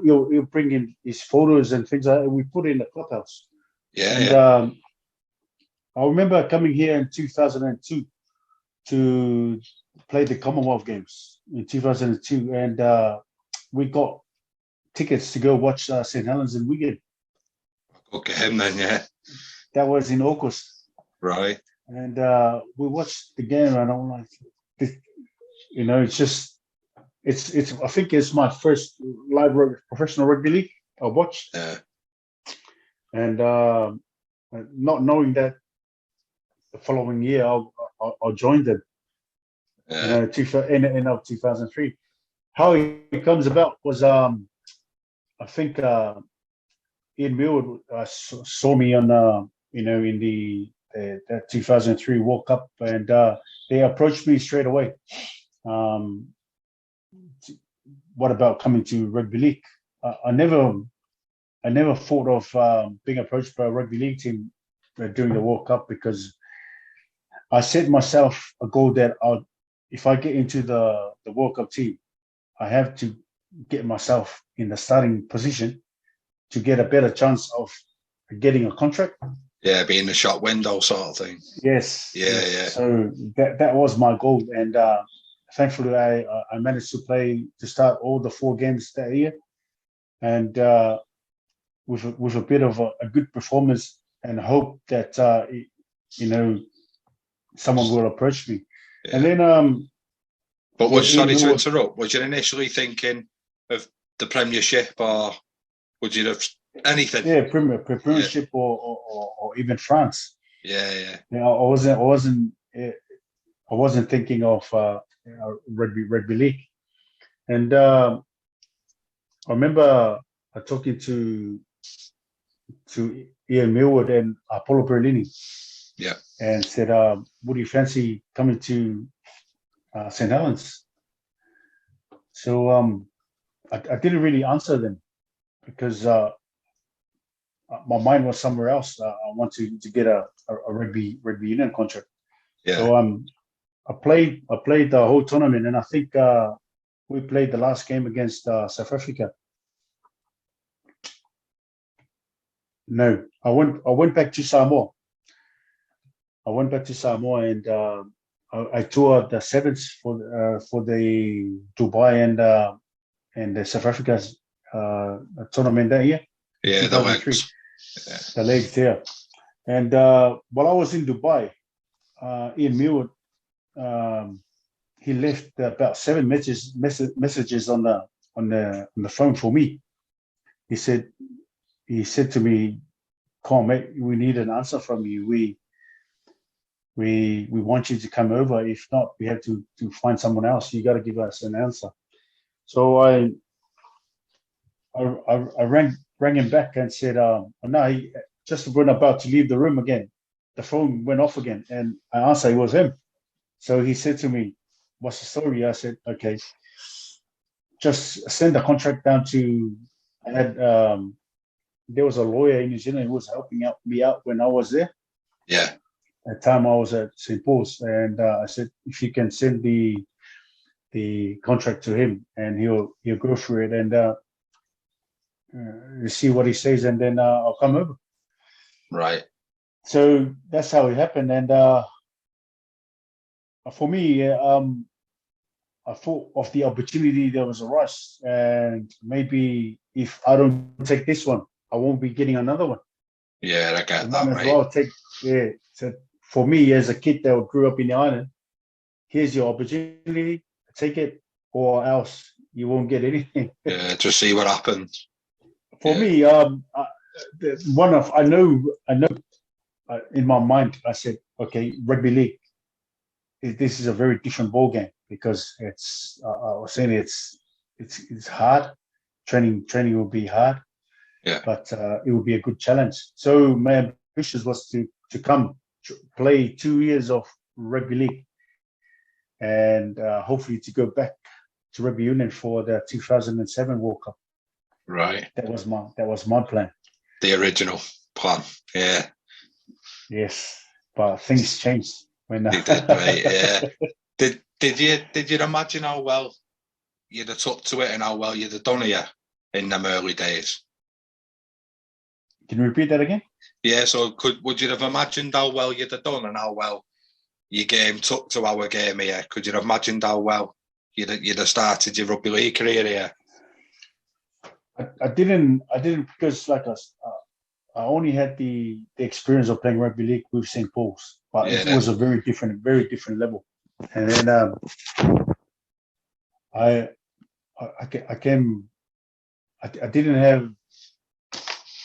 bring in his photos and things like that. We put it in the clubhouse. Yeah. I remember coming here in 2002 to play the Commonwealth Games in 2002, and we got tickets to go watch St Helens in Wigan. Okay, him then, yeah. That was in August. Right. And we watched the game, and I'm like, it's just, it's. I think it's my first live professional rugby league I watched. Yeah. And not knowing that the following year I joined them. Yeah. In 2003. How it comes about was I think Ian Millwood saw me on in the 2003 World Cup, and they approached me straight away. What about coming to rugby league? I never thought of being approached by a rugby league team during the World Cup, because I set myself a goal that if I get into the World Cup team, I have to get myself in the starting position to get a better chance of getting a contract. Yeah, being the shop window sort of thing. Yes. Yeah. So that was my goal, and thankfully I managed to start all the 4 games that year, and with a bit of a good performance, and hope that someone will approach me. Yeah. And then but sorry to interrupt, was you initially thinking of the Premiership, or would you have anything? Yeah, Premiership, or even France. Yeah. I wasn't thinking of rugby league. And I remember talking to Ian Millwood and Apollo Berlini. Yeah. And said, would you fancy coming to St. Helens? So I didn't really answer them, because my mind was somewhere else. I wanted to get a rugby union contract. Yeah. So I played the whole tournament, and I think we played the last game against South Africa. No, I went back to Samoa. And I toured the sevens for the Dubai and the South Africa's tournament that year. Yeah, the legs. Yeah. The legs there. And while I was in Dubai, Ian Millwood, he left about 7 messages on the phone for me. He said to me, "Come on, mate, we need an answer from you. We want you to come over. If not, we have to find someone else. You got to give us an answer." So I rang him back and said, "No, he just when about to leave the room again, the phone went off again, and I answered, it was him." So he said to me, "What's the story?" I said, "Okay, just send the contract down to." I had there was a lawyer in New Zealand who was helping me out when I was there. Yeah. At the time I was at St. Paul's, and I said, if you can send the contract to him, and he'll go through it, and see what he says, and then I'll come over. Right. So that's how it happened, and for me, I thought of the opportunity that was a rush, and maybe if I don't take this one, I won't be getting another one. Yeah, I get that, right? Well, so for me, as a kid that grew up in the island, here's your opportunity, take it, or else you won't get anything. Yeah, to see what happens. For me, I know, in my mind, I said, okay, rugby league, this is a very different ball game, because it's, I was saying it's hard. Training will be hard. Yeah. But it will be a good challenge. So my ambition was to come play 2 years of rugby league, and hopefully to go back to rugby union for the 2007 World Cup. Right. That was my plan. The original plan. Yeah. Yes, but things changed when they did, right? Yeah. Did you imagine how well you'd have took to it and how well you'd have done here in them early days? Can you repeat that again? Yeah, so would you have imagined how well you'd have done and how well your game took to our game here? Could you have imagined how well you'd have started your rugby league career here? I didn't because I only had the experience of playing rugby league with St. Paul's, but it was a very different level. And then I didn't have.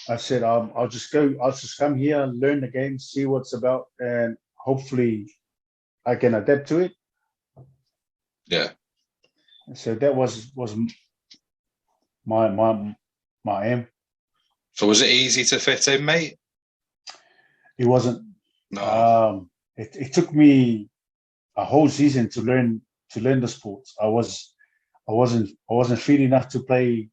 I said I'll just come here, learn the game, see what's about, and hopefully I can adapt to it. Yeah. So that was my aim. So was it easy to fit in, mate? It wasn't. No. It took me a whole season to learn the sports. I wasn't fit enough to play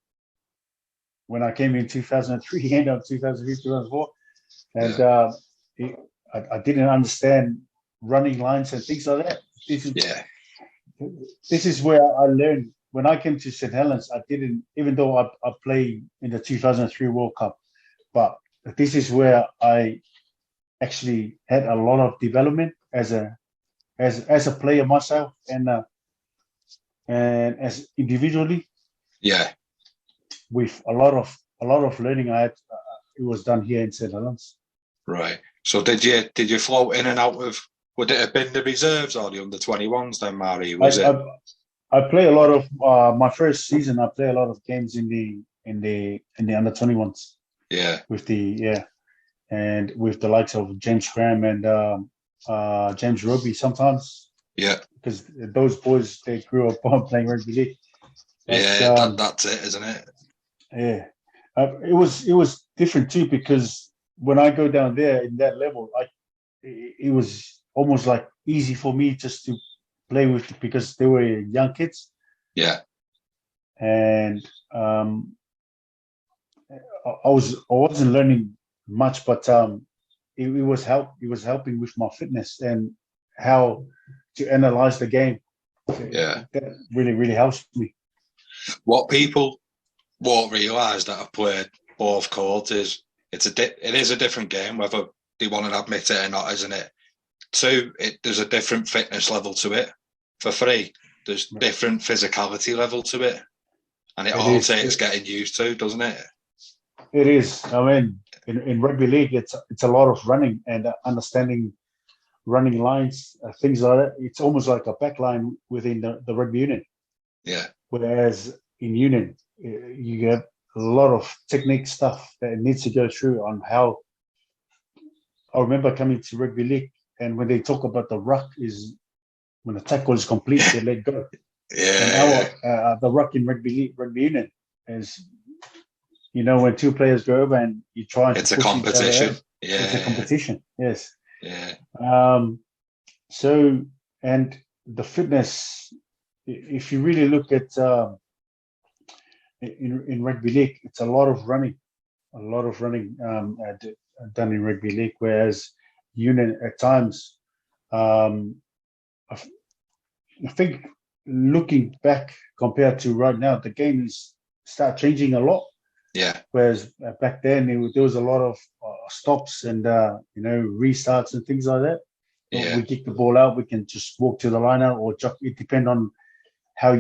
when I came in 2003, end of 2003, 2004, and I didn't understand running lines and things like that. This is where I learned. When I came to St. Helens, I didn't, even though I played in the 2003 World Cup, but this is where I actually had a lot of development as a player myself and as individually. Yeah. With a lot of learning I had, it was done here in St. Helens. Right. So did you float in and out of? Would it have been the reserves or the under-21s then, Maurie? I play a lot of my first season. I play a lot of games in the under-21s. Yeah. And with the likes of James Graham and James Roby sometimes. Yeah. Because those boys, they grew up playing rugby league. That's it, isn't it? Yeah. It was different too, because when I go down there in that level, it was almost like easy for me just to play with, because they were young kids. Yeah. And I wasn't learning much, but it was helping with my fitness and how to analyze the game. Yeah. That really helps me. What people won't realise that I've played both courts is it is a different game, whether they want to admit it or not, isn't it? 2, there's a different fitness level to it. For 3, there's different physicality level to it. And it all takes getting used to, doesn't it? It is. I mean, in rugby league, it's a lot of running and understanding running lines, things like that. It's almost like a back line within the rugby union. Yeah. Whereas in union, you get a lot of technique stuff that needs to go through on how. I remember coming to rugby league, and when they talk about the ruck, is when the tackle is complete, they let go. Yeah. And the ruck in rugby union is, when 2 players go over and you try. It's a competition. Yeah. It's a competition. Yes. Yeah. So, and the fitness, if you really look at in rugby league, it's a lot of running done in rugby league, whereas union at times, I think looking back compared to right now, the game is start changing a lot. Yeah. Whereas back then there was a lot of stops and restarts and things like that. Yeah. We kick the ball out, we can just walk to the line out or jump. It depends on how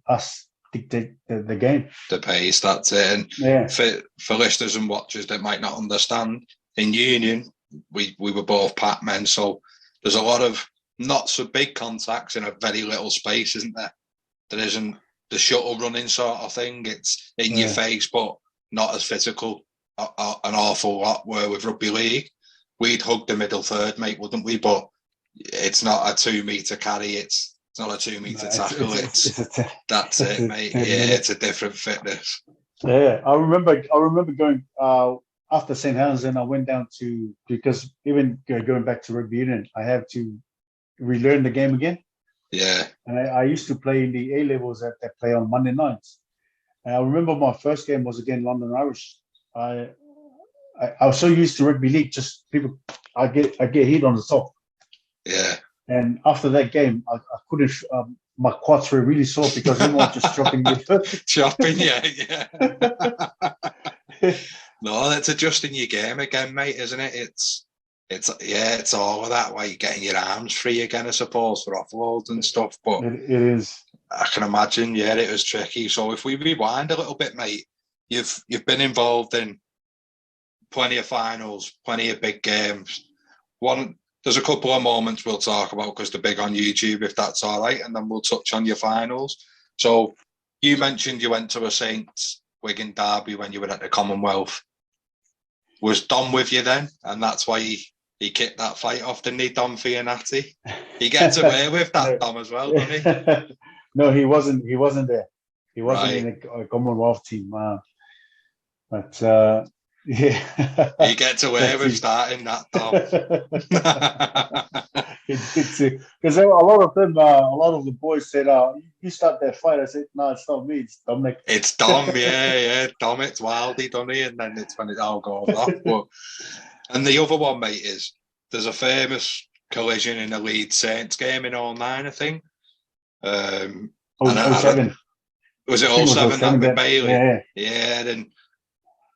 us dictate the game. The pace, that's it. And for listeners and watchers that might not understand, in union we were both pack men, so there's a lot of not so big contacts in a very little space, isn't there? There isn't the shuttle running sort of thing. It's in your face, but not as physical an awful lot. Where with rugby league, we'd hug the middle third, mate, wouldn't we? But it's not a 2 meter carry. It's not a 2 meter tackle. That's it, mate. It's a different fitness. Yeah, I remember going after St. Helens, and I went down to, because even going back to rugby union, I had to relearn the game again. Yeah. And I used to play in the A levels that play on Monday nights. And I remember my first game was against London Irish. I was so used to rugby league, just people, I get hit on the top. Yeah. And after that game, I couldn't. my quads were really sore because everyone just dropping me. Chopping, yeah. No, that's adjusting your game again, mate, isn't it? It's all of that, like getting your arms free again, I suppose, for offloads and stuff. But it is. I can imagine, yeah, it was tricky. So if we rewind a little bit, mate, you've been involved in plenty of finals, plenty of big games. There's a couple of moments we'll talk about because they're big on YouTube, if that's all right, and then we'll touch on your finals. So you mentioned you went to a Saints Wigan derby when you were at the Commonwealth. Was Dom with you then? And that's why he kicked that fight off, didn't he, Dom Fianati? He gets away with that, Dom, as well, doesn't he? No, he wasn't there. He wasn't Right. in a Commonwealth team. But yeah. He gets away with starting that, Dom. Because a lot of the boys said, you start that fight. I said, no, it's not me, it's Dominic. It's Dom, yeah. Dom, it's Wildy, doesn't he? And then it's when it all goes off. But, and the other one, mate, is there's a famous collision in the Leeds Saints game in 09, I think. 07. Was it 07 that with Bailey? Yeah.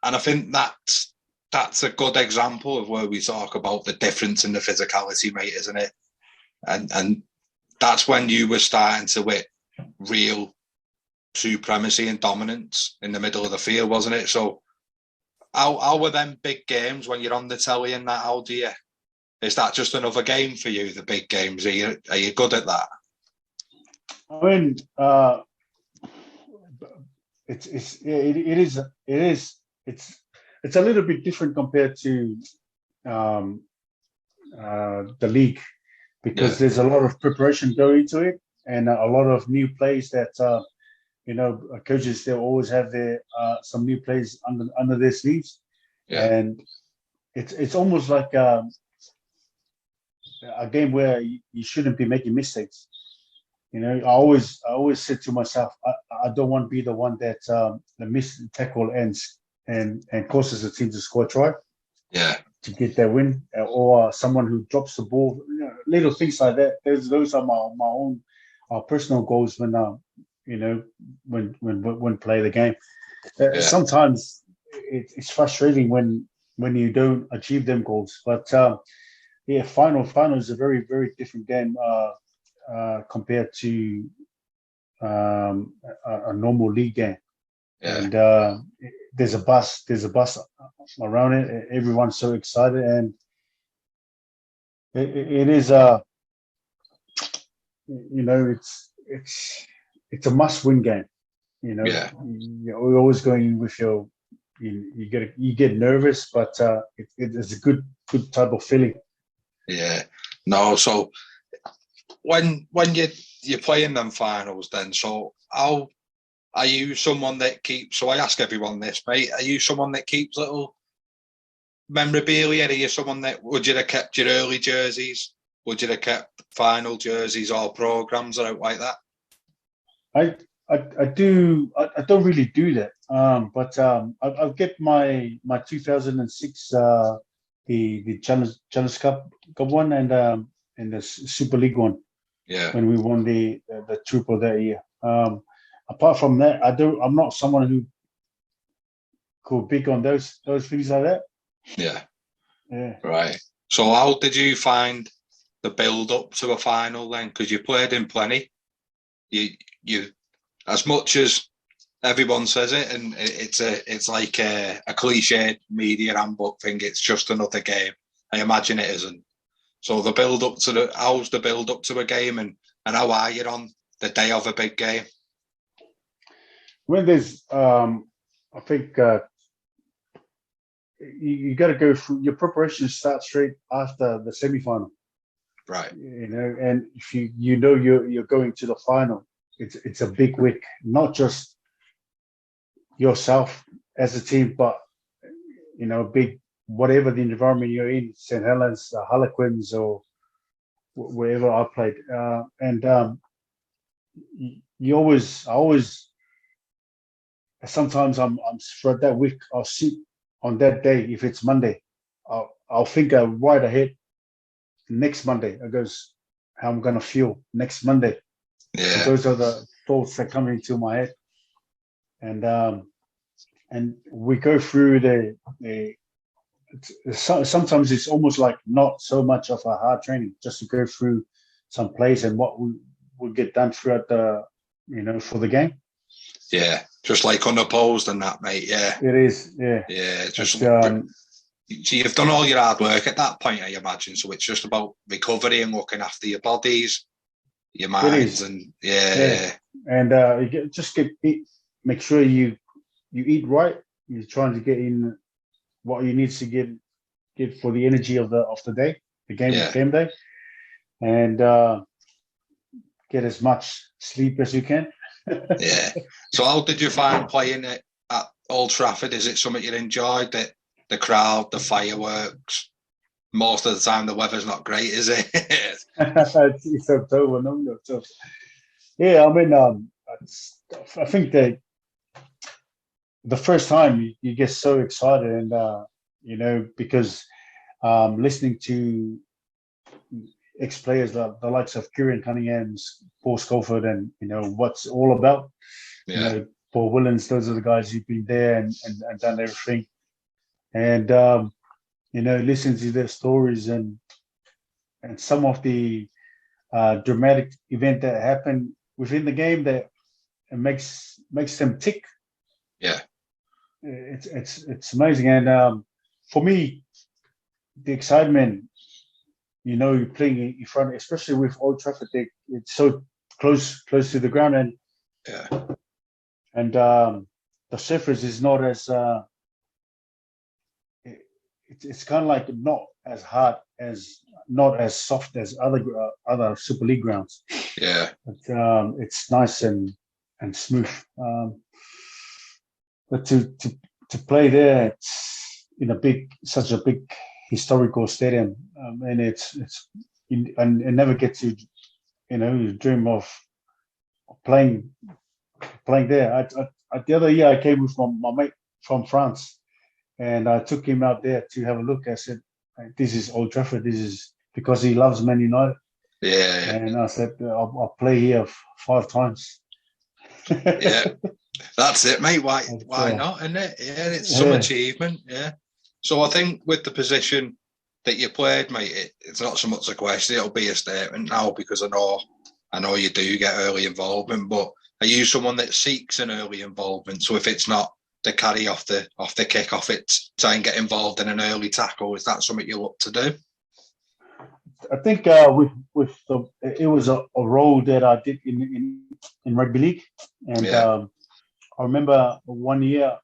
And I think that's a good example of where we talk about the difference in the physicality, mate, isn't it? And that's when you were starting to hit real supremacy and dominance in the middle of the field, wasn't it? So how were them big games when you're on the telly and that? How do you? Is that just another game for you? The big games? Are you good at that? I mean, it is. It's a little bit different compared to the league because there's a lot of preparation going into it and a lot of new plays that coaches, they always have their some new plays under their sleeves, and it's almost like a game where you shouldn't be making mistakes. I always said to myself, I don't want to be the one that the missed tackle ends and causes the team to score a try. Yeah. To get that win, or someone who drops the ball, little things like that. Those are my own personal goals when when play the game. Sometimes it's frustrating when you don't achieve them goals. But final is a very, very different game compared to a normal league game. Yeah. And there's a buzz around it. Everyone's so excited, and it is it's a must-win game. You're always going with your you get nervous, but it's a good type of feeling. Yeah. No. So when you're playing them finals, then how. Are you someone that keeps, so I ask everyone this, mate, are you someone that keeps little memorabilia? Are you someone that, would you have kept your early jerseys? Would you have kept final jerseys or programmes or out like that? I do. I don't really do that. But I'll get my 2006 the Challenge Cup one and the Super League one. Yeah. When we won the triple that year. Apart from that, I'm not someone who go big on those things like that. Yeah. Yeah. Right. So how did you find the build up to a final then? Because you played in plenty. You as much as everyone says it, and it's like a cliched media handbook thing. It's just another game. I imagine it isn't. So the build up to how's the build up to a game, and how are you on the day of a big game? When there's, I think you got to go through your preparation. Start straight after the semi-final, right? And if you're going to the final, it's a big week, not just yourself as a team, but big whatever the environment you're in, St. Helens, Harlequins, or wherever I played, and you always. Sometimes I'm for that week. I'll sit on that day. If it's Monday, I'll think right ahead. Next Monday, I goes how I'm gonna feel next Monday. Yeah. Those are the thoughts that come into my head, and we go through sometimes it's almost like not so much of a hard training, just to go through some plays and what we will get done throughout for the game. Yeah, just like unopposed and that, mate. Yeah, it is. Yeah, yeah. Just so you've done all your hard work at that point, I imagine. So it's just about recovery and looking after your bodies, your minds, and and make sure you eat right. You're trying to get in what you need to get for the energy of the day, the game day, and get as much sleep as you can. Yeah. So how did you find playing it at Old Trafford? Is it something you enjoyed? The crowd, the fireworks? Most of the time the weather's not great, is it? It's October, no. So, yeah, I mean, I think that the first time you get so excited, and because listening to ex-players the likes of Kieran Cunningham, Paul Scolford, and what's all about. Paul Willens, those are the guys who've been there and done everything. And listening to their stories and some of the dramatic event that happened within the game that makes them tick. Yeah, it's amazing. And for me, the excitement, you're playing in front, especially with Old Trafford, it's so close to the ground, and the surface is not as it's kind of like not as hard not as soft as other Super League grounds. Yeah, but it's nice and smooth. But to play there, it's in such a big historical stadium, and I never get to dream of playing there. The other year I came with my mate from France, and I took him out there to have a look. I said, "This is Old Trafford. This is," because he loves Man United. Yeah. And I said, "I'll play here 5 times." Yeah, that's it, mate. Why not? Isn't it? Yeah, it's some achievement. Yeah. So I think with the position that you played, mate, it's not so much a question. It'll be a statement now, because I know you do get early involvement. But are you someone that seeks an early involvement? So if it's not the carry off the kick-off, it's try and get involved in an early tackle. Is that something you look to do? I think it was a role that I did in rugby league, and I remember one year.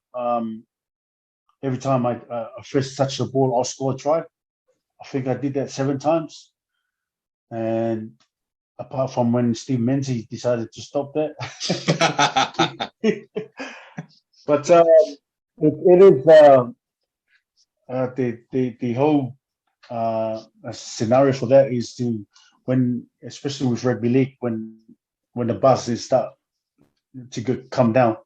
Every time I first touched the ball, I'll score a try. I think I did that 7 times. And apart from when Steve Menzies decided to stop that. But it is the whole scenario for that is especially with rugby league, when the buses start to come down,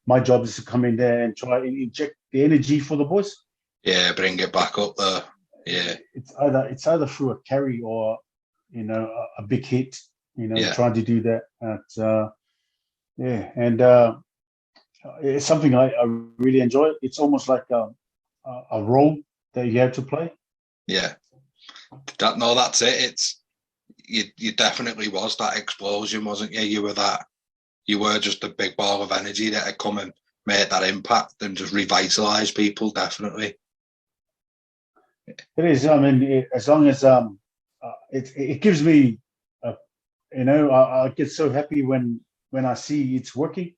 my job is to come in there and try and inject the energy for the boys. Yeah, bring it back up there. Yeah, it's either through a carry or a big hit. Trying to do that. And it's something I really enjoy. It's almost like a role that you have to play. Yeah, that's it. It's you definitely was that explosion, wasn't you? You were just a big ball of energy that had come and made that impact and just revitalised people, definitely. It is. I mean, as long as it gives me, I get so happy when I see it's working.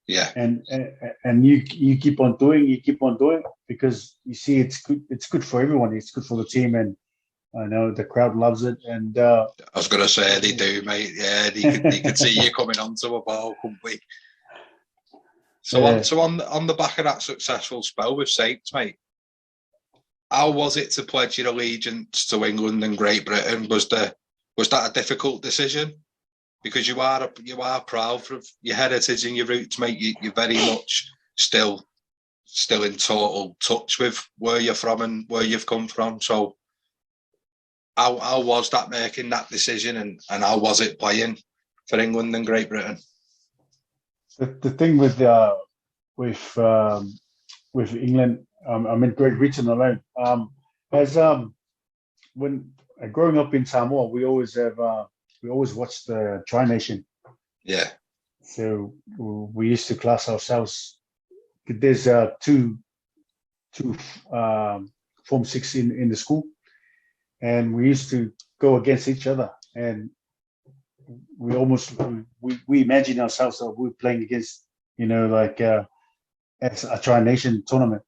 Yeah. And you keep on doing, because you see it's good. It's good for everyone. It's good for the team, and I know the crowd loves it. And I was going to say they do, mate. Yeah, they could see you coming onto a ball, couldn't we? So on the back of that successful spell with Saints, mate, how was it to pledge your allegiance to England and Great Britain? Was that a difficult decision? Because you are proud of your heritage and your roots, mate. You're very much still in total touch with where you're from and where you've come from. So how was that, making that decision, and how was it playing for England and Great Britain? The thing with England, I mean Great Britain alone, as when growing up in Samoa, we always watched the Tri Nation. Yeah. So we used to class ourselves. There's two Form 6 in the school, and we used to go against each other, and we imagine ourselves that we're playing against, like as a Tri Nation tournament.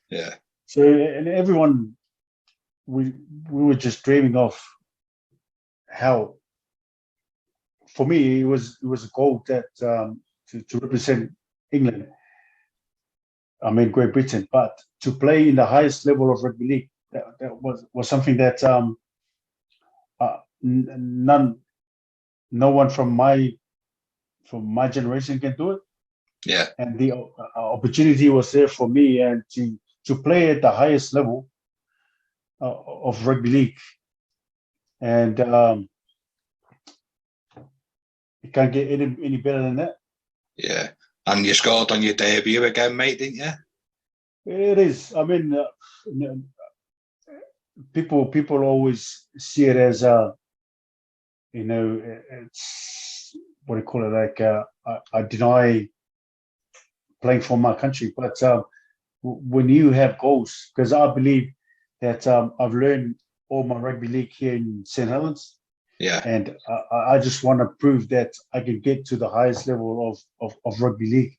Yeah. So, and everyone, we were just dreaming of how. For me, it was a goal that to represent England. I mean Great Britain, but to play in the highest level of rugby league, that was something that no one from my generation can do it. Yeah. And the opportunity was there for me, and to play at the highest level of rugby league, and you can't get any better than that. Yeah. And you scored on your debut again, mate, didn't you? It is. I mean, people always see it as it's what do you call it? Like I deny playing for my country, but when you have goals, because I believe that I've learned all my rugby league here in St Helens. Yeah. And I just want to prove that I can get to the highest level of rugby league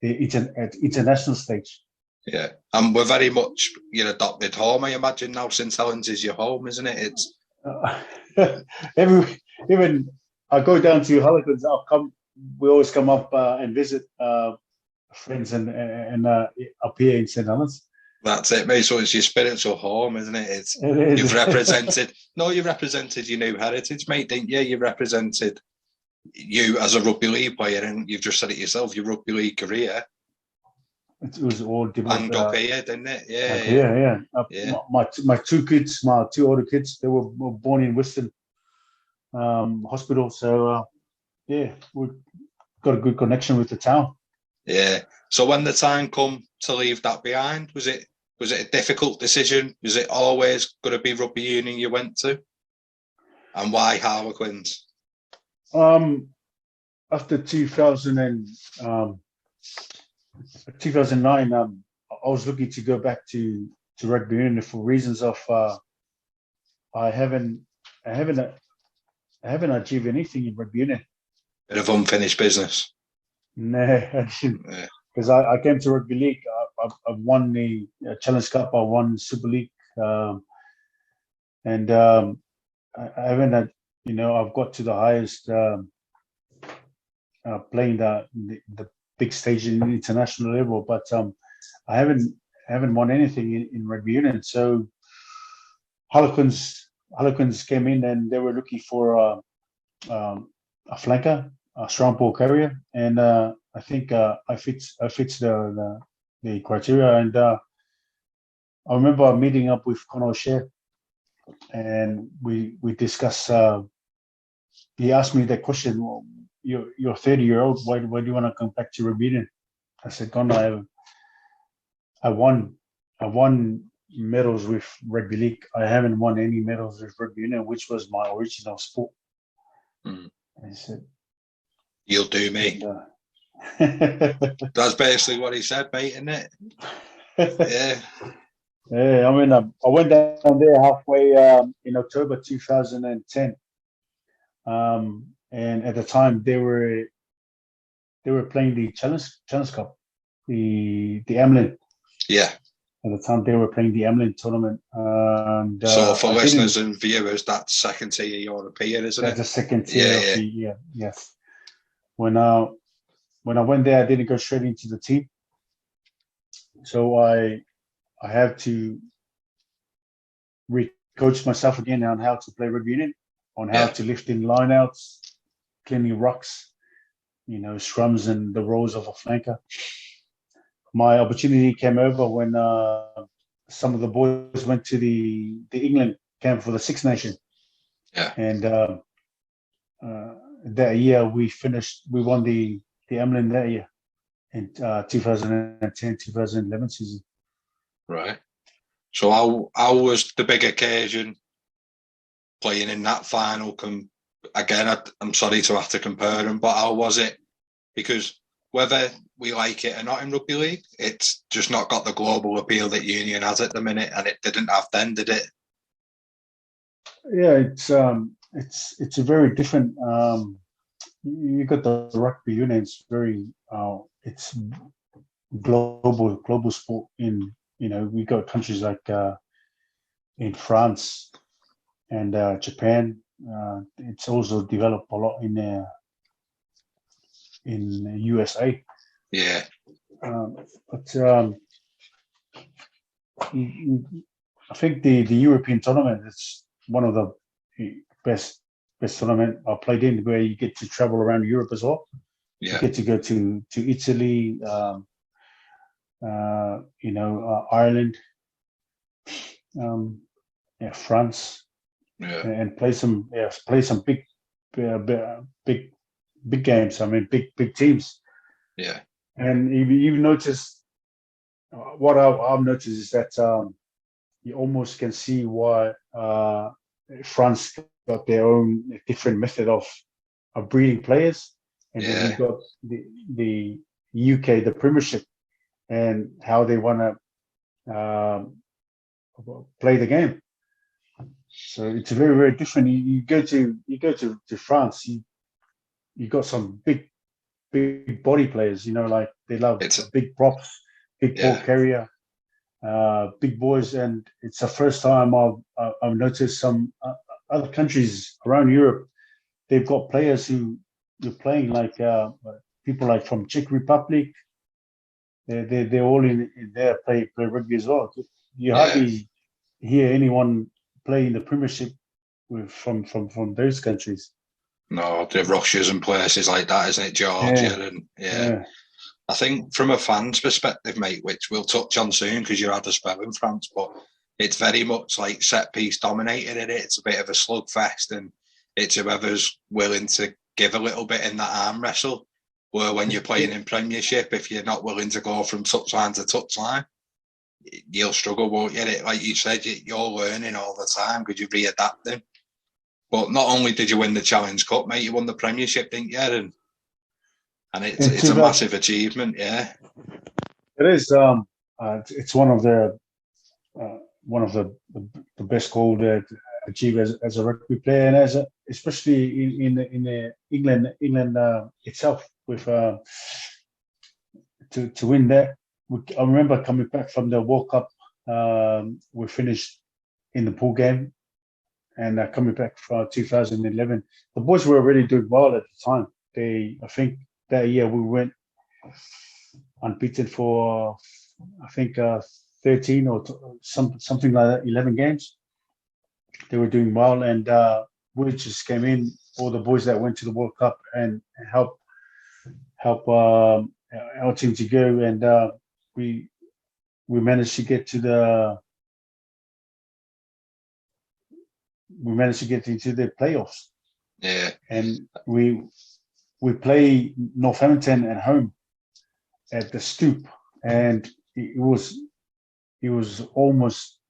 at international stage. Yeah. And we're very much your adopted home, I imagine, now. St Helens is your home, isn't it? It's even I go down to Harlequins, we always come up and visit friends and up here in St Helens. That's it, mate. So it's your spiritual home, isn't it? You've represented your new heritage, mate, didn't you? You represented you as a rugby league player, and you've just said it yourself, your rugby league career. It was all developed up here, didn't it? Yeah. My two older kids, they were born in Western Hospital, so we've got a good connection with the town. Yeah. So when the time come to leave that behind, was it a difficult decision? Was it always going to be rugby union you went to? And why Harlequins? After 2009, I was looking to go back to rugby union for reasons of I haven't achieved anything in rugby union. Bit of unfinished business. No, I didn't. Because I came to rugby league. I've won the Challenge Cup. I won Super League, and I haven't had. I've got to the highest, playing the big stage in international level, but I haven't won anything in rugby union. So Harlequins came in, and they were looking for a flanker, a strong ball carrier, and I think I fit the criteria. And I remember meeting up with Conor O'Shea, and we discussed. He asked me that question: well, you're 30-year-old. Why do you want to come back to rugby union? I said, Conor, I won medals with rugby league. I haven't won any medals with rugby union, which was my original sport. Mm. He said, "You'll do me." That's basically what he said, mate, isn't it? Yeah. Yeah, I mean, I went down there halfway in October 2010, and at the time they were playing the Challenge Cup, the Amlin. Yeah. At the time they were playing the Amlin tournament. And, so for listeners and viewers, that's second tier European, isn't it? That's a second tier. Yeah. Yes. When I went there, I didn't go straight into the team, so I had to re-coach myself again on how to play rugby union, on how to lift in lineouts, cleaning rocks, scrums and the roles of a flanker. My opportunity came over when some of the boys went to the England camp for the Six Nation. Yeah. And that year we won the Emlyn that year in 2010-2011 season. Right. So how was the big occasion playing in that final? Again, I'm sorry to have to compare them, but how was it? Because whether we like it or not in rugby league, it's just not got the global appeal that Union has at the minute, and it didn't have then, did it? Yeah, it's a very different. You got the rugby union. It's very it's global sport. We got countries like in France and Japan. It's also developed a lot in USA. Yeah. But I think the European tournament is one of the best tournament I played in, where you get to travel around Europe as well. Yeah. You get to go to Italy, Ireland, France, and play some big games. I mean, big teams. Yeah. And you've noticed, what I've noticed is that you almost can see why France got their own different method of breeding players, and then you got the UK, the Premiership, and how they want to play the game. So it's very, very different. You go to France, you got some big body players. Like they love big props, big ball carrier, big boys, and it's the first time I've noticed some other countries around Europe. They've got players who are playing like people like from Czech Republic. They're all in there play rugby as well. You hardly hear anyone play in the Premiership from those countries. No, the Russias and places like that, isn't it? Georgia and I think from a fan's perspective, mate, which we'll touch on soon because you had a spell in France, but it's very much like set piece dominated in it. It's a bit of a slugfest, and it's whoever's willing to give a little bit in that arm wrestle. Where when you're playing in Premiership, if you're not willing to go from touchline to touchline, you'll struggle, won't you? Like you said, you're learning all the time because you're readapting. But not only did you win the Challenge Cup, mate, you won the Premiership, didn't you? And it's a massive achievement, yeah. It is. It's one of the best goals to achieve as a rugby player, and especially in England itself, with to win that. I remember coming back from the World Cup. We finished in the pool game, and coming back for 2011, the boys were already doing well at the time. I think that year we went unbeaten for 13 or something like that, 11 games. They were doing well, and we just came in, all the boys that went to the World Cup, and help our team to go, and we managed to get into the playoffs. Yeah. And we play Northampton at home at the Stoop, and it was almost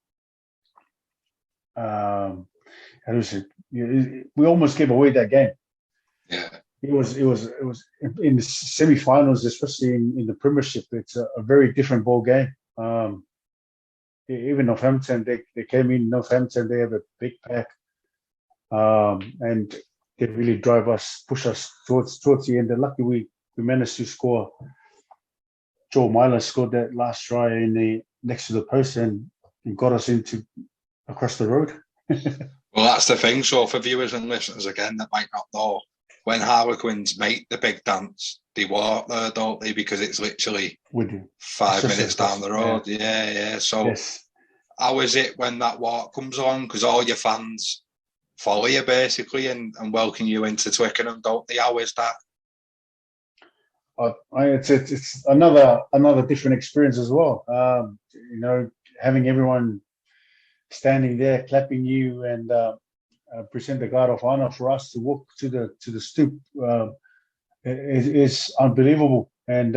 we almost gave away that game. Yeah. It was in the semi-finals, especially in the Premiership. It's a very different ball game. Even Northampton, they came in. Northampton, they have a big pack, and they really push us towards the end. And lucky we managed to score. Joel Myler scored that last try next to the post and got us across the road. Well, that's the thing. So for viewers and listeners again that might not know, when Harlequins make the big dance, they walk there, don't they? Because it's literally 5 minutes down the road. Yeah. So how is it when that walk comes on? Because all your fans follow you basically and welcome you into Twickenham, don't they? How is that? It's another different experience as well. Having everyone standing there clapping you, and present the guard of honor for us to walk to the stoop is unbelievable, and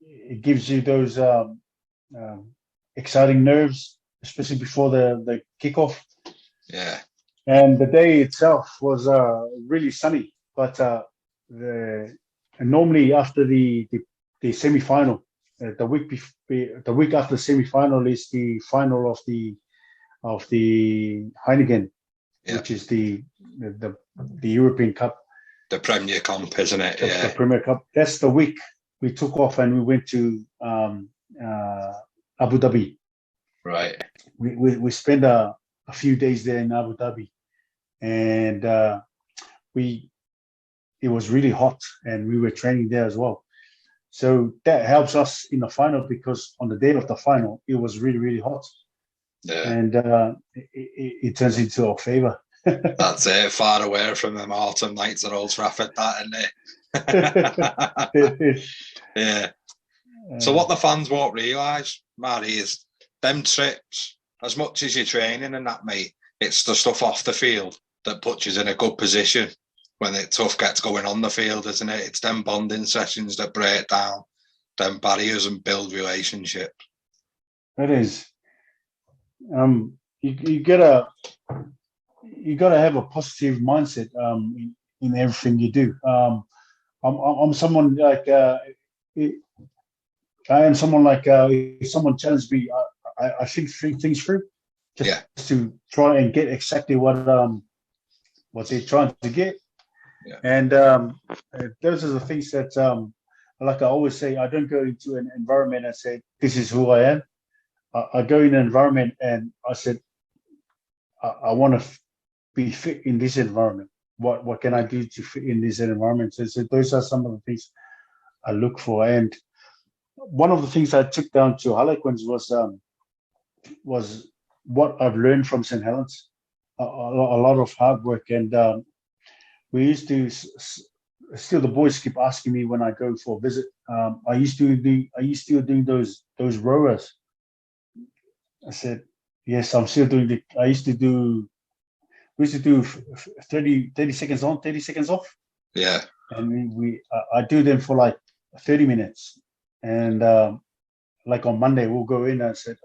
it gives you those exciting nerves, especially before the kickoff. Yeah. And the day itself was really sunny, but normally after the semi-final, the week after the semi-final is the final of the Heineken, which is the European Cup, the Premier Comp, isn't it? The Premier Cup. That's the week we took off and we went to Abu Dhabi. Right. We spent a few days there in Abu Dhabi, and it was really hot, and we were training there as well. So that helps us in the final, because on the day of the final, it was really, really hot. Yeah. And it turns into our favour. That's it. Far away from them autumn nights at Old Trafford, that, isn't it? Yeah. So what the fans won't realise, Maurie, is them trips, as much as you're training and that, mate, it's the stuff off the field that puts you in a good position when it tough gets going on the field, isn't it? It's them bonding sessions that break down them barriers and build relationships. It is. You gotta have a positive mindset in everything you do. I'm someone like if someone challenges me, I think things through just to try and get exactly what they're trying to get. Yeah. And those are the things that, like I always say, I don't go into an environment and say, this is who I am. I go in an environment and I said, I want to be fit in this environment. What can I do to fit in this environment? So those are some of the things I look for. And one of the things I took down to Harlequins was what I've learned from St. Helens. A lot of hard work, and we used to still, the boys keep asking me when I go for a visit. Are you still doing those rowers? I said, yes, I'm still doing it. We used to do 30 seconds on, 30 seconds off. Yeah. And I do them for like 30 minutes. And like on Monday, we'll go in and I said,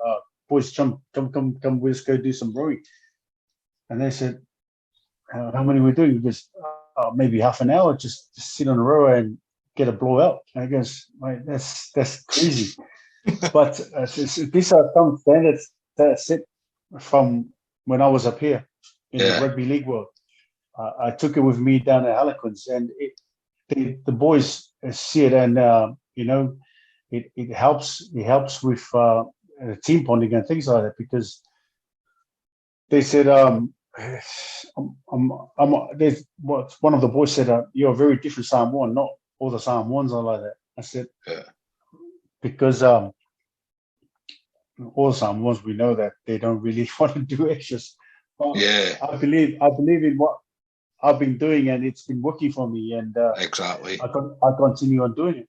boys, come, let's go do some rowing. And they said, how many are we doing? Because maybe half an hour, just sit on a rower and get a blowout. And I guess, mate, that's crazy. But these are some standards that I set from when I was up here in the rugby league world. I took it with me down at Harlequins, and the boys see it, and it helps. It helps with team bonding and things like that, because they said, one of the boys said, you're a very different Samoan. Not all the Samoans are like that. I said, because all the Samoans, we know that they don't really want to do extras. But I believe in what I've been doing, and it's been working for me. And exactly, I continue on doing it.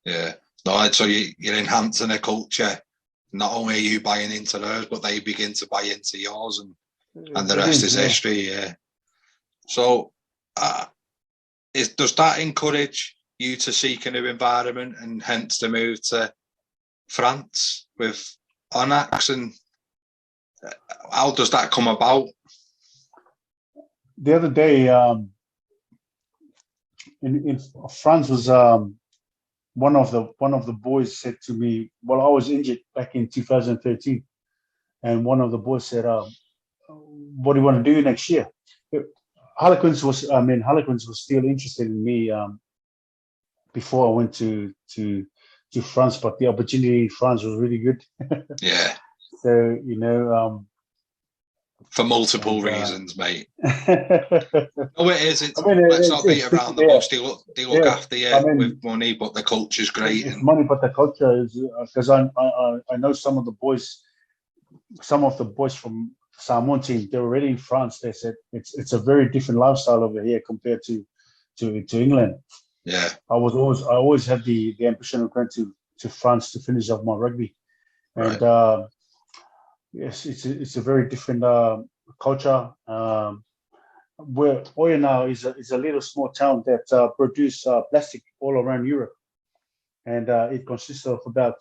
Yeah, no, so you're enhancing a culture. Not only are you buying into theirs, but they begin to buy into yours, and the rest is history. Yeah. So, does that encourage you to seek a new environment, and hence to move to France with Onyx? And how does that come about? The other day, in France was one of the boys said to me, well, I was injured back in 2013, and one of the boys said, what do you want to do next year? Harlequins was still interested in me before I went to France, but the opportunity in France was really good. Yeah. So, for multiple reasons, mate. Oh, it is. Let's not beat around the bush. They look after you with money, but the culture's great. It's money, but the culture is, because I know some of the boys from Samoan team, they're already in France. They said it's a very different lifestyle over here compared to England. Yeah. I always had the ambition of going to France to finish off my rugby. And yes, it's a very different culture. Where Oya now is a little small town that produce plastic all around Europe, and it consists of about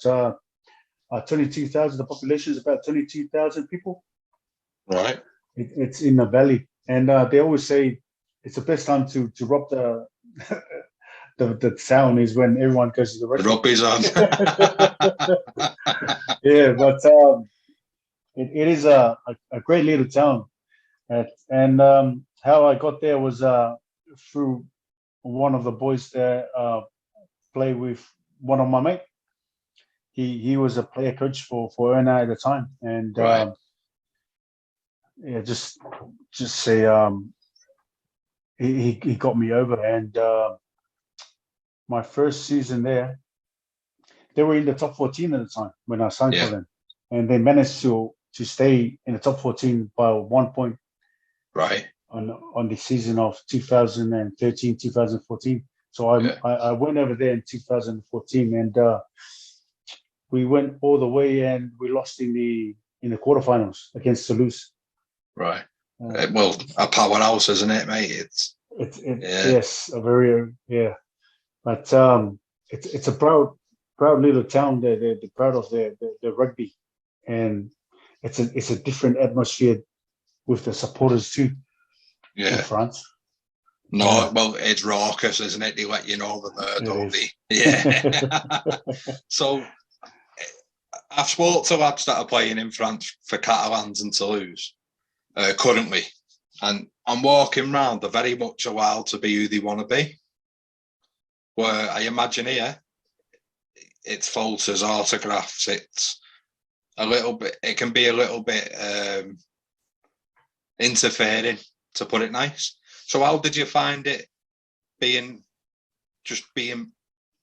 22,000. The population is about 22,000 people. Right. It's in a valley, and they always say it's the best time to rob the town is when everyone goes to the restaurant. The rugby's on. Yeah, but it is a great little town, and how I got there was through one of the boys that played with one of my mates. He was a player coach for Erna at the time, and right. Yeah, just say he got me over, and my first season there, they were in the top 14 at the time when I signed for them, and they managed to stay in the top 14 by 1 point. Right. On the season of 2013, 2014. So I went over there in 2014, and we went all the way, and we lost in the quarterfinals against Toulouse. Right. Well, a powerhouse, isn't it, mate? It's yes, a very but it's a proud little town. They're proud of the rugby, and it's a different atmosphere with the supporters too. Yeah. In France. No, well, it's raucous, isn't it? They let you know that they're, don't they? Yeah. So, I've spoken to lads that are playing in France for Catalans and Toulouse currently, and I'm walking around. They're very much allowed to be who they want to be. Where I imagine here, it's photos, autographs. It's a little bit. It can be a little bit interfering, to put it nice. So how did you find it being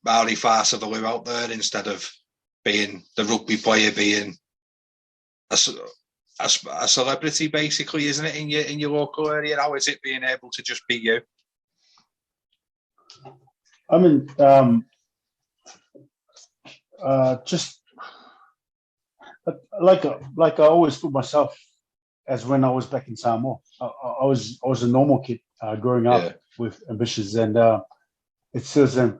Maurie Faasavalu out there instead of being the rugby player, being a celebrity, basically, isn't it, in your local area? How is it being able to just be you? I mean, just like I always put myself as when I was back in Samoa. I was a normal kid growing up with ambitions, and it's still the same.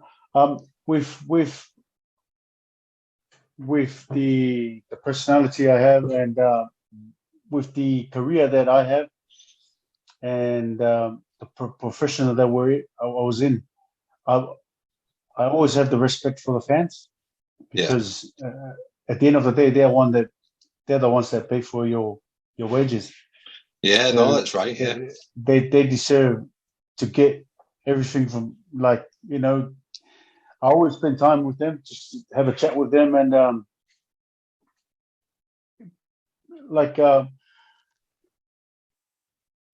With the personality I have, and with the career that I have, and the profession that I was in, I always have the respect for the fans, because at the end of the day, they're the ones that pay for your wages. Yeah, so no, that's right. Yeah, they deserve to get everything from, like, I always spend time with them, just have a chat with them, and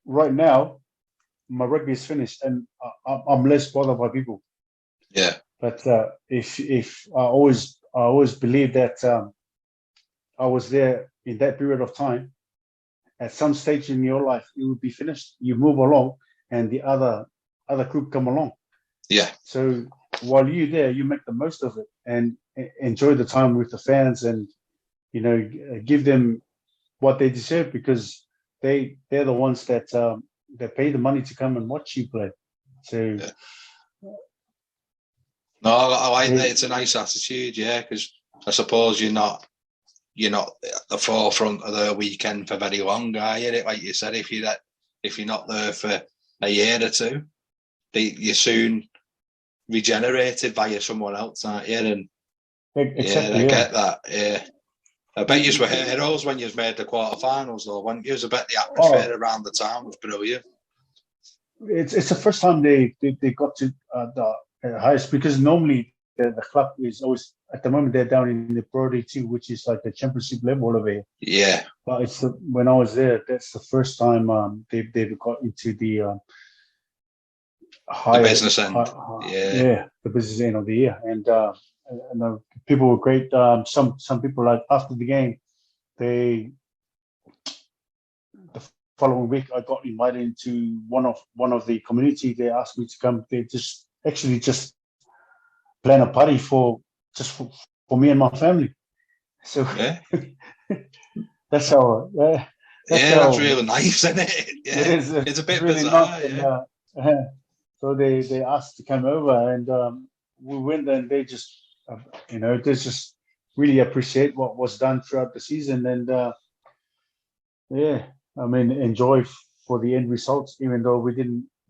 right now, my rugby is finished, and I'm less bothered by people. Yeah. But if I always believe that I was there in that period of time, at some stage in your life, it would be finished. You move along, and the other group come along. Yeah. So while you're there, you make the most of it and enjoy the time with the fans, and give them what they deserve, because they're the ones that pay the money to come and watch you play. So. Yeah. No, I like that. It's a nice attitude, because I suppose you're not at the forefront of the weekend for very long, are you? Like you said, if you're not there for a year or two, you're soon regenerated by someone else, aren't you? And exactly, I get that. Yeah, I bet you were heroes when you made the quarterfinals, though, weren't you? I bet the atmosphere around the town was brilliant. It's the first time they got to the highest, because normally the club is always, at the moment, they're down in the Pro D2, which is like the championship level over here. Yeah. But when I was there, that's the first time they've got into the higher, the business end. The business end of the year, and people were great. Some people, like, after the game, the following week, I got invited into one of the community. They asked me to come. They just plan a party for me and my family. So that's how that's really nice, isn't it? Yeah, it is. It's a bit Really bizarre. nice. Yeah. And, so they asked to come over, and we went there, and they just they just really appreciate what was done throughout the season, and yeah, I mean, enjoy for the end results, even though we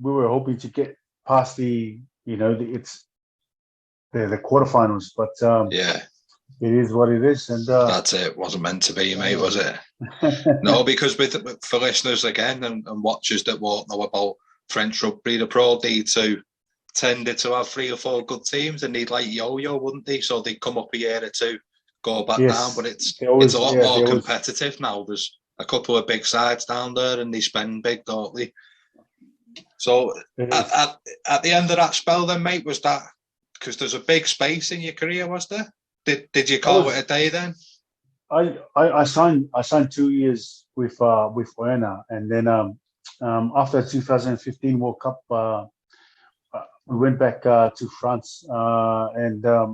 were hoping to get past the quarterfinals, but Yeah. it is what it is, and That's it. Wasn't meant to be, mate, was it? No, because for listeners again and watchers that won't know about French rugby, the Pro D2 tended to have 3 or 4 good teams, and they'd like yo-yo, wouldn't they? So they'd come up a year or two, go back down, but it's a lot more competitive now. There's a couple of big sides down there, and they spend big, don't they? So at the end of that spell, then, mate, was that because there's a big space in your career, was there? Did you call it a day then? I signed 2 years with Oena, and then after 2015 World Cup, we went back to France, and I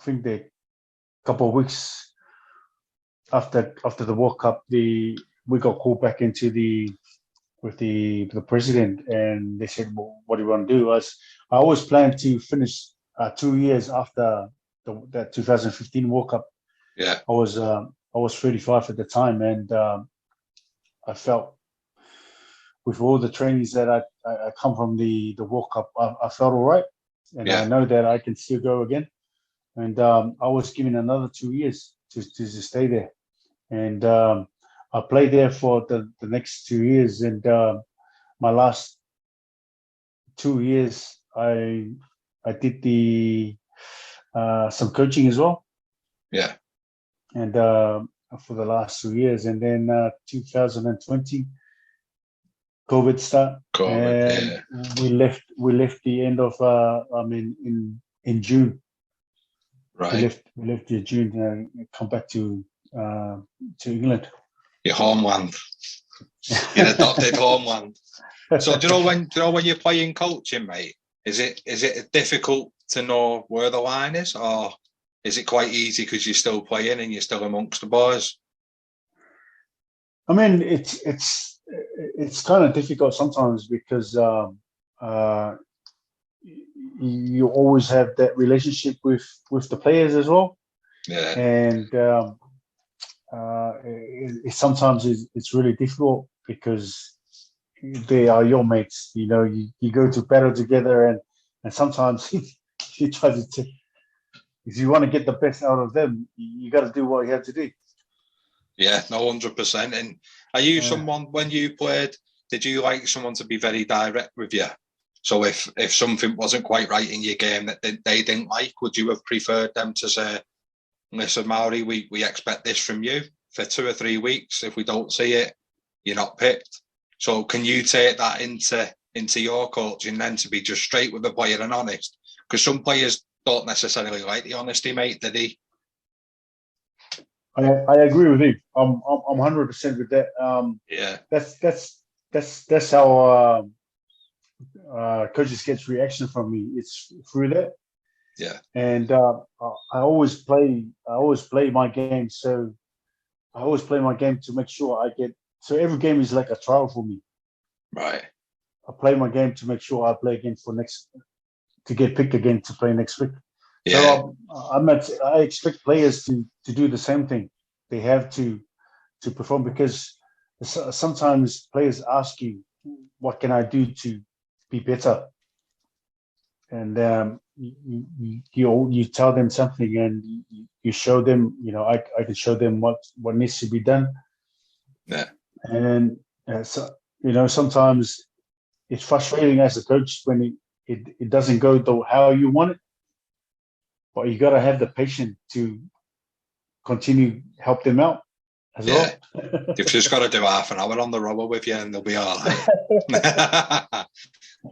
think a couple of weeks after the World Cup, we got called back into with the president, and they said, well, "What do you want to do?" I always planned to finish 2 years after that 2015 World Cup. Yeah, I was 35 at the time, and I felt with all the trainings that I come from the World Cup, I felt all right, and I know that I can still go again. And I was given another 2 years to stay there, and I played there for the next 2 years, and my last 2 years I did some coaching as well. Yeah. And for the last 2 years, and then 2020, COVID started, and we left the end of in June. Right. We left in June and come back to England. Your homeland. Your adopted homeland. So do you know when you're playing coaching, mate? Is it difficult to know where the line is, or is it quite easy because you're still playing and you're still amongst the boys? I mean, it's kind of difficult sometimes because you always have that relationship with the players as well. Yeah. And sometimes it's really difficult because they are your mates. You go to battle together, and sometimes you try to. If you want to get the best out of them, you got to do what you have to do. Yeah, no, 100%. And are you someone, when you played, did you like someone to be very direct with you? So if something wasn't quite right in your game that they didn't like, would you have preferred them to say, "Listen, Maurie, we expect this from you for 2 or 3 weeks. If we don't see it, you're not picked." So can you take that into your coaching then, to be just straight with the player and honest? Because some players don't necessarily like the honesty, mate, do they? I agree with you. I'm 100% with that. Yeah. That's how coaches get reaction from me. It's through that. Yeah. And I always play my game. So I always play my game to make sure I get. So every game is like a trial for me. Right. I play my game to make sure I play again to get picked again to play next week. Yeah. So I expect players to do the same thing. They have to perform, because sometimes players ask you, "What can I do to be better?" And you tell them something, and you show them. I can show them what needs to be done. Yeah. And so sometimes it's frustrating as a coach when it doesn't go how you want it. But you got to have the patience to continue help them out as well. You've just got to do half an hour on the rubber with you, and they'll be all right.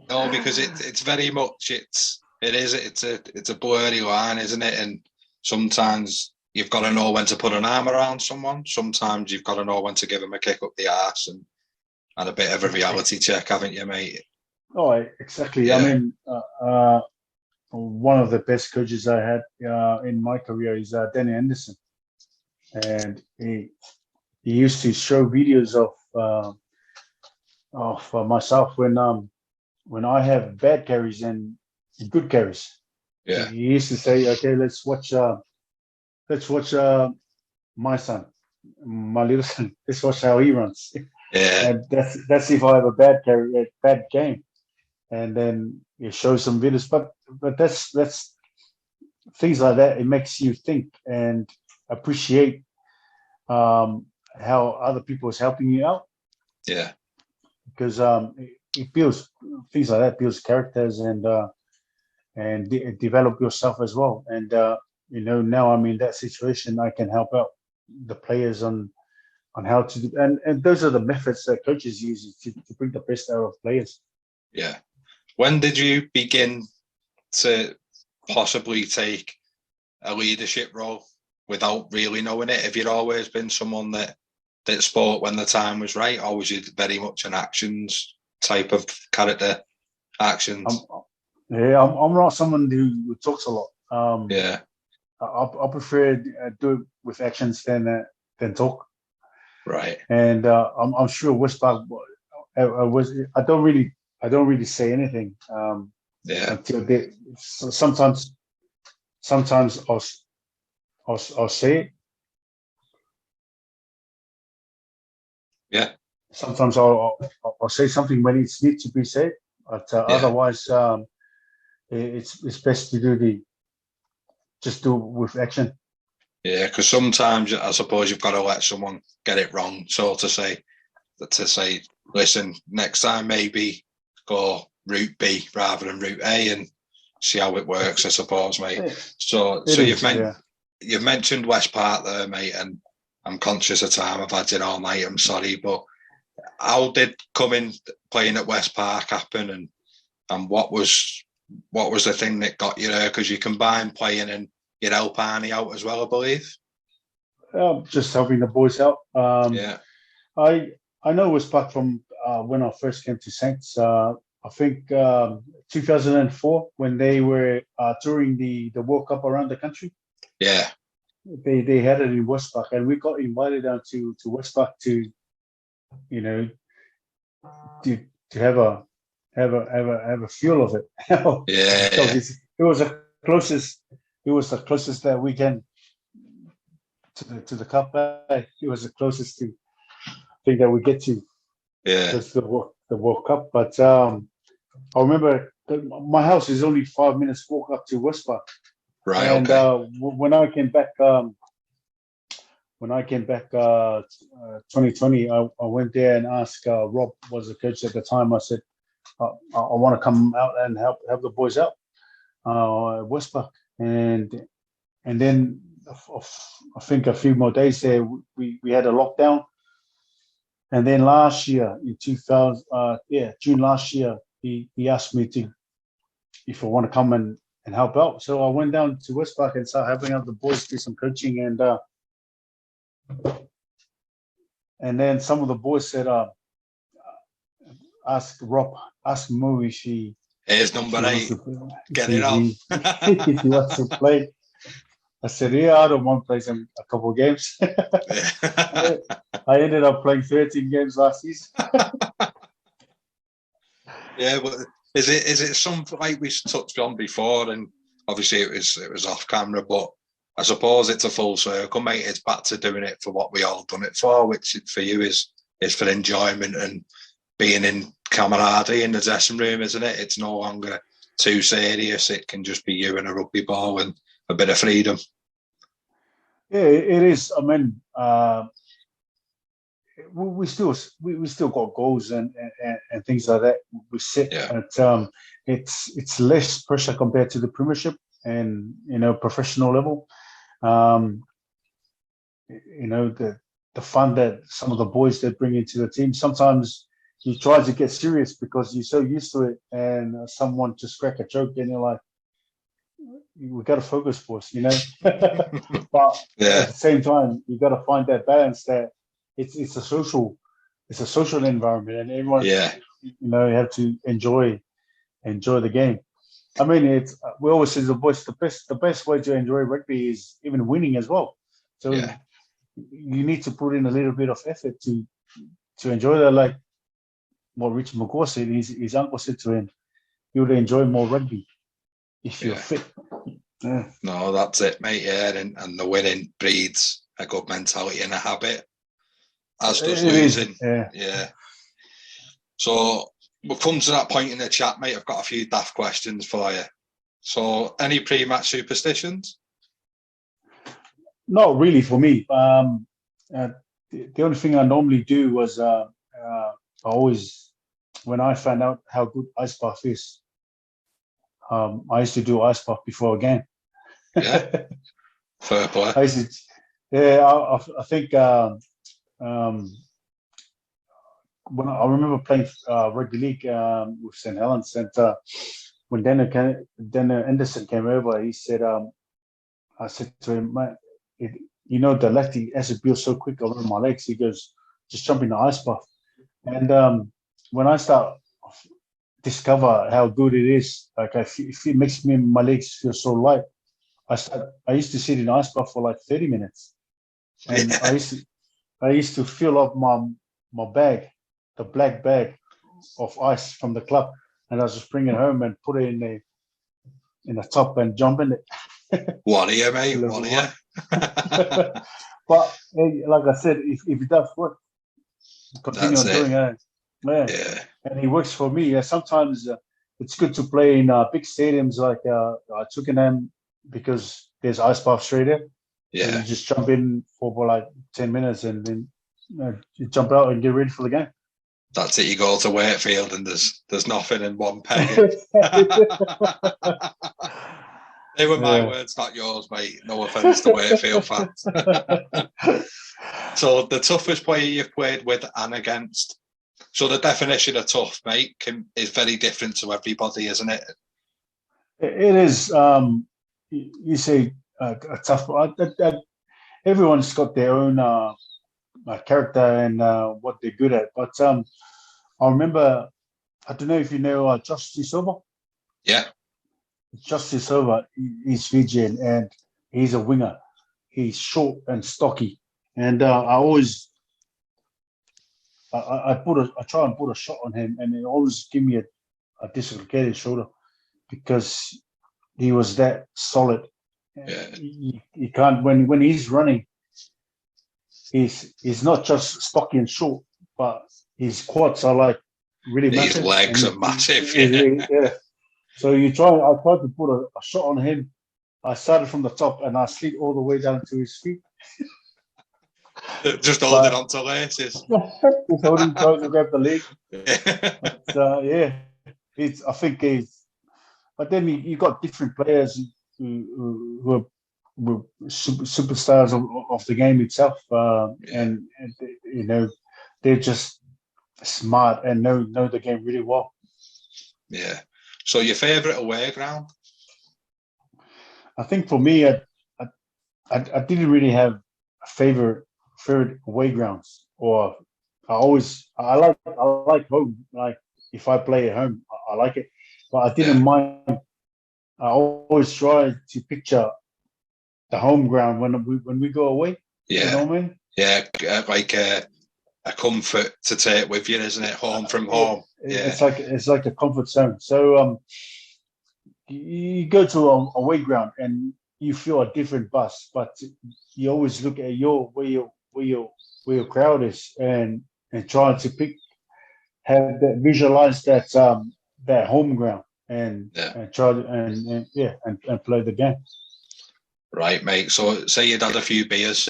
No, because it's very much it's a blurry line, isn't it? And sometimes you've got to know when to put an arm around someone. Sometimes you've got to know when to give them a kick up the arse and a bit of a reality check, haven't you, mate? Oh, exactly. Yeah. I mean, one of the best coaches I had in my career is Danny Anderson, and he he used to show videos of myself when I have bad carries and good carries. Yeah. He used to say, "Okay, let's watch my son, my little son. Let's watch how he runs." Yeah. And that's if I have a bad carry, a bad game, and then you show some videos. But that's things like that. It makes you think and appreciate how other people is helping you out. Yeah. Because it builds things like that, builds characters and develop yourself as well. And now I'm in that situation. I can help out the players on how to do, and those are the methods that coaches use to bring the best out of players. Yeah. When did you begin to possibly take a leadership role without really knowing it? Have you always been someone that spoke when the time was right, or was you very much an actions type of character? Actions. I'm not someone who talks a lot. Yeah. I prefer do it with actions than talk. Right. And I'm sure Westpark. I don't really say anything. Until they. Sometimes I'll say it. Yeah. Sometimes I'll say something when it needs to be said, but otherwise, it's best to do it with action. Yeah, because sometimes I suppose you've got to let someone get it wrong, so to say, listen, next time maybe go route B rather than route A and see how it works, I suppose, mate. Yeah. So you've mentioned West Park there, mate, and I'm conscious of time. I've had it all night. I'm sorry, but how did coming playing at West Park happen, and what was the thing that got you there? Because you combine playing and you'd help Arnie out as well, I believe. Just helping the boys out. I know West Park from when I first came to Saints. I think 2004 when they were touring the World Cup around the country. Yeah. They had it in West Park, and we got invited down to West Park to have a feel of it. Yeah. It was the closest that we can to the cup. It was the closest thing that we get to. Yeah. Just the World Cup. But I remember my house is only 5 minutes walk up to West Park. Right. And okay. When I came back 2020, I went there and asked Rob, was the coach at the time. I said, I want to come out and help the boys out at West Park. And then I think a few more days there, we had a lockdown. And then last year in June last year, he asked me if I want to come and help out. So I went down to West Park and started helping out the boys, do some coaching, and then some of the boys said, ask Mo if she. Here's number 8. Get it on. If he wants to play. I said, yeah, I don't mind playing a couple of games. I ended up playing 13 games last season. Yeah, but is it something like we touched on before, and obviously it was off camera, but I suppose it's a full circle, mate. It's back to doing it for what we all done it for, which for you is for enjoyment and being in camaraderie in the dressing room, isn't it? It's no longer too serious. It can just be you and a rugby ball and a bit of freedom. Yeah, it is. I mean, we still got goals and things like that. We set, but it's less pressure compared to the Premiership and professional level. The fun that some of the boys that bring into the team. Sometimes you try to get serious because you're so used to it, and someone just crack a joke, and you're like, "We got to focus, boys," But at the same time, you got to find that balance that it's a social environment, and everyone, you have to enjoy the game. I mean, we always say the boys, the best way to enjoy rugby is even winning as well. So you need to put in a little bit of effort to enjoy that. Like what Rich McCaw said, his uncle said to him, you would enjoy more rugby if you're fit. Yeah. No, that's it, mate. Yeah, and the winning breeds a good mentality and a habit, as does losing. Yeah. So we'll come to that point in the chat, mate. I've got a few daft questions for you. So, any pre-match superstitions? Not really for me. The only thing I normally do was I always, when I found out how good ice bath is, I used to do ice bath before a game. Yeah, fair play. I used to, I think when I remember playing rugby league with St Helens, and when Denner Anderson came over, he said, I said to him, mate, the lactic acid builds so quick around my legs. He goes, just jump in the ice bath. And when I start discover how good it is, like if it makes my legs feel so light, I used to sit in ice bath for like 30 minutes, and I used to fill up my bag, the black bag of ice from the club, and I was just bring it home and put it in the top and jump in it. What are you, mate? What are you? But like I said, if it does work, continue on doing it. Yeah. And it works for me. Sometimes it's good to play in big stadiums like Twickenham, because there's ice bath straight there. Yeah. So you just jump in for like 10 minutes and then you jump out and get ready for the game. That's it. You go to Wakefield and there's nothing in one peg. They were my words, not yours, mate. No offence to Wakefield fans. So the toughest player you've played with and against. So the definition of tough, mate, is very different to everybody, isn't it? It is. You say a tough. Everyone's got their own character and what they're good at. But I remember, I don't know if you know Josh Silva. Yeah. Josh Silva, he's Fijian and he's a winger. He's short and stocky, and I try and put a shot on him, and he always give me a dislocated shoulder because he was that solid. Yeah. He can't when he's running. He's not just stocky and short, but his quads are like really massive. His legs are massive. Yeah. So I tried to put a shot on him. I started from the top and I slid all the way down to his feet. Just holding on to laces. Just holding trying to grab the leg. But, I think he's. But then you got different players who are superstars of the game itself, and they're just smart and know the game really well. Yeah. So your favourite away ground? I think for me, I didn't really have a favorite away grounds, or I like home. Like if I play at home, I like it, but I didn't mind. I always try to picture the home ground when we go away. Yeah, you know what I mean? Yeah, like a comfort to take with you, isn't it? Home from home. Yeah, it's like a comfort zone. So you go to a away ground and you feel a different buzz, but you always look at where your crowd is and try to visualize that home ground and try and play the game. Right, mate. So say you'd had a few beers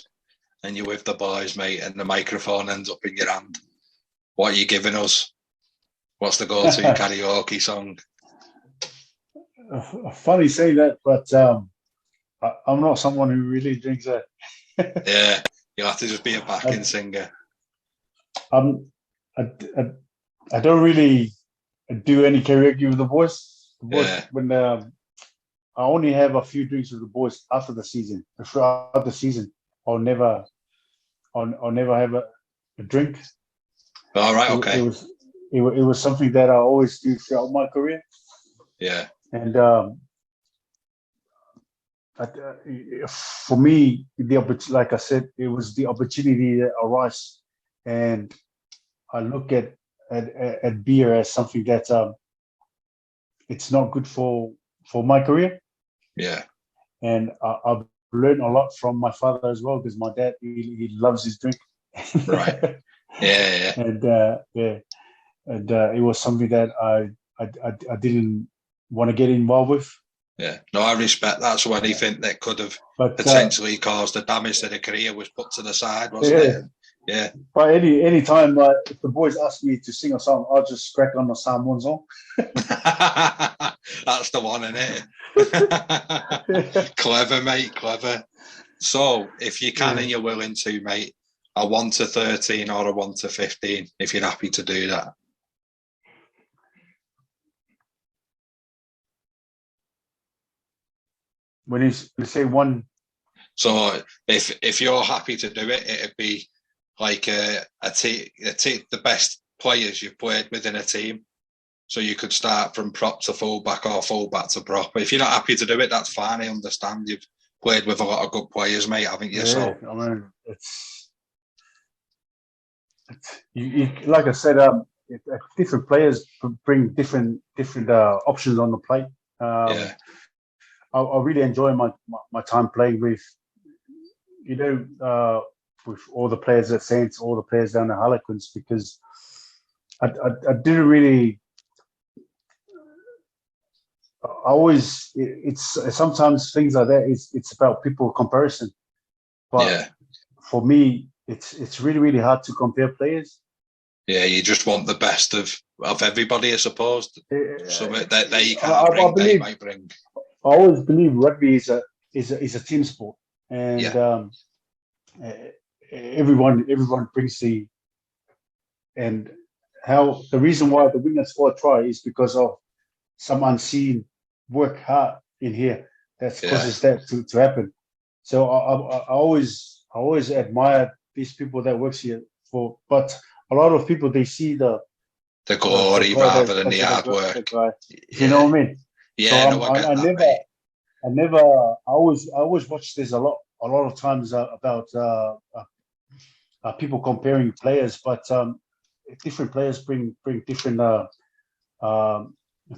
and you're with the boys, mate, and the microphone ends up in your hand. What are you giving us? What's the go-to karaoke song? Funny say that, but I'm not someone who really drinks that. Yeah, you'll have to just be a backing singer. I don't really do any karaoke with the boys. When I only have a few drinks with the boys after the season. Throughout the season, I'll never have a drink. All right, okay. It was something that I always do throughout my career. Yeah. And for me, like I said, it was the opportunity that arose, and I look at beer as something that it's not good for my career. Yeah, and I've learned a lot from my father as well, because my dad he loves his drink. Right. Yeah. And it was something that I didn't want to get involved with. Yeah, no, I respect that. So anything that could have potentially caused the damage to the career was put to the side, wasn't it? Yeah. But any time, if the boys ask me to sing a song, I'll just crack on the Samoan song. That's the one, isn't it? Clever, mate, clever. So, if you can and you're willing to, mate, a 1 to 13 or a 1 to 15, if you're happy to do that. When you say 1, so if you're happy to do it, it'd be like the best players you've played with in a team. So you could start from prop to fullback or fullback to prop. If you're not happy to do it, that's fine. I understand. You've played with a lot of good players, mate, haven't you? Yeah, so I mean, it's you, like I said, different players bring different options on the plate. I really enjoy my time playing with, with all the players at Saints, all the players down at Harlequins, because I didn't really. I always, it's sometimes things like that. It's about people comparison, but for me, it's really, really hard to compare players. Yeah, you just want the best of everybody, I suppose. So that they can't bring, they might bring. I always believe rugby is a team sport, and everyone brings and how the reason why the winner score a try is because of some unseen work hard in here that causes that to happen. So I always admire these people that works here but a lot of people, they see the glory rather than the hard work. You know what I mean? Yeah, so I always watch this a lot of times about people comparing players, but different players bring different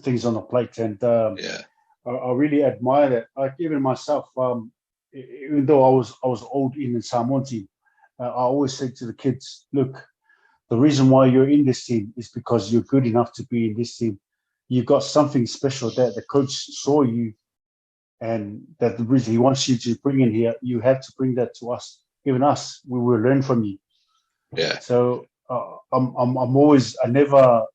things on the plate, and I really admire that. Like even myself, even though I was old in the Samoan team, I always say to the kids, look, the reason why you're in this team is because you're good enough to be in this team. You got something special that the coach saw you, and that the reason he wants you to bring in here, you have to bring that to us. Even us, we will learn from you. Yeah. So I'm always, I never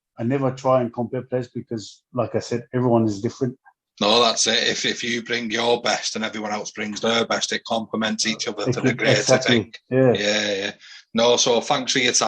try and compare players, because, like I said, everyone is different. No, that's it. If you bring your best and everyone else brings their best, it complements each other to the greater thing. Yeah. No, so thanks for your time.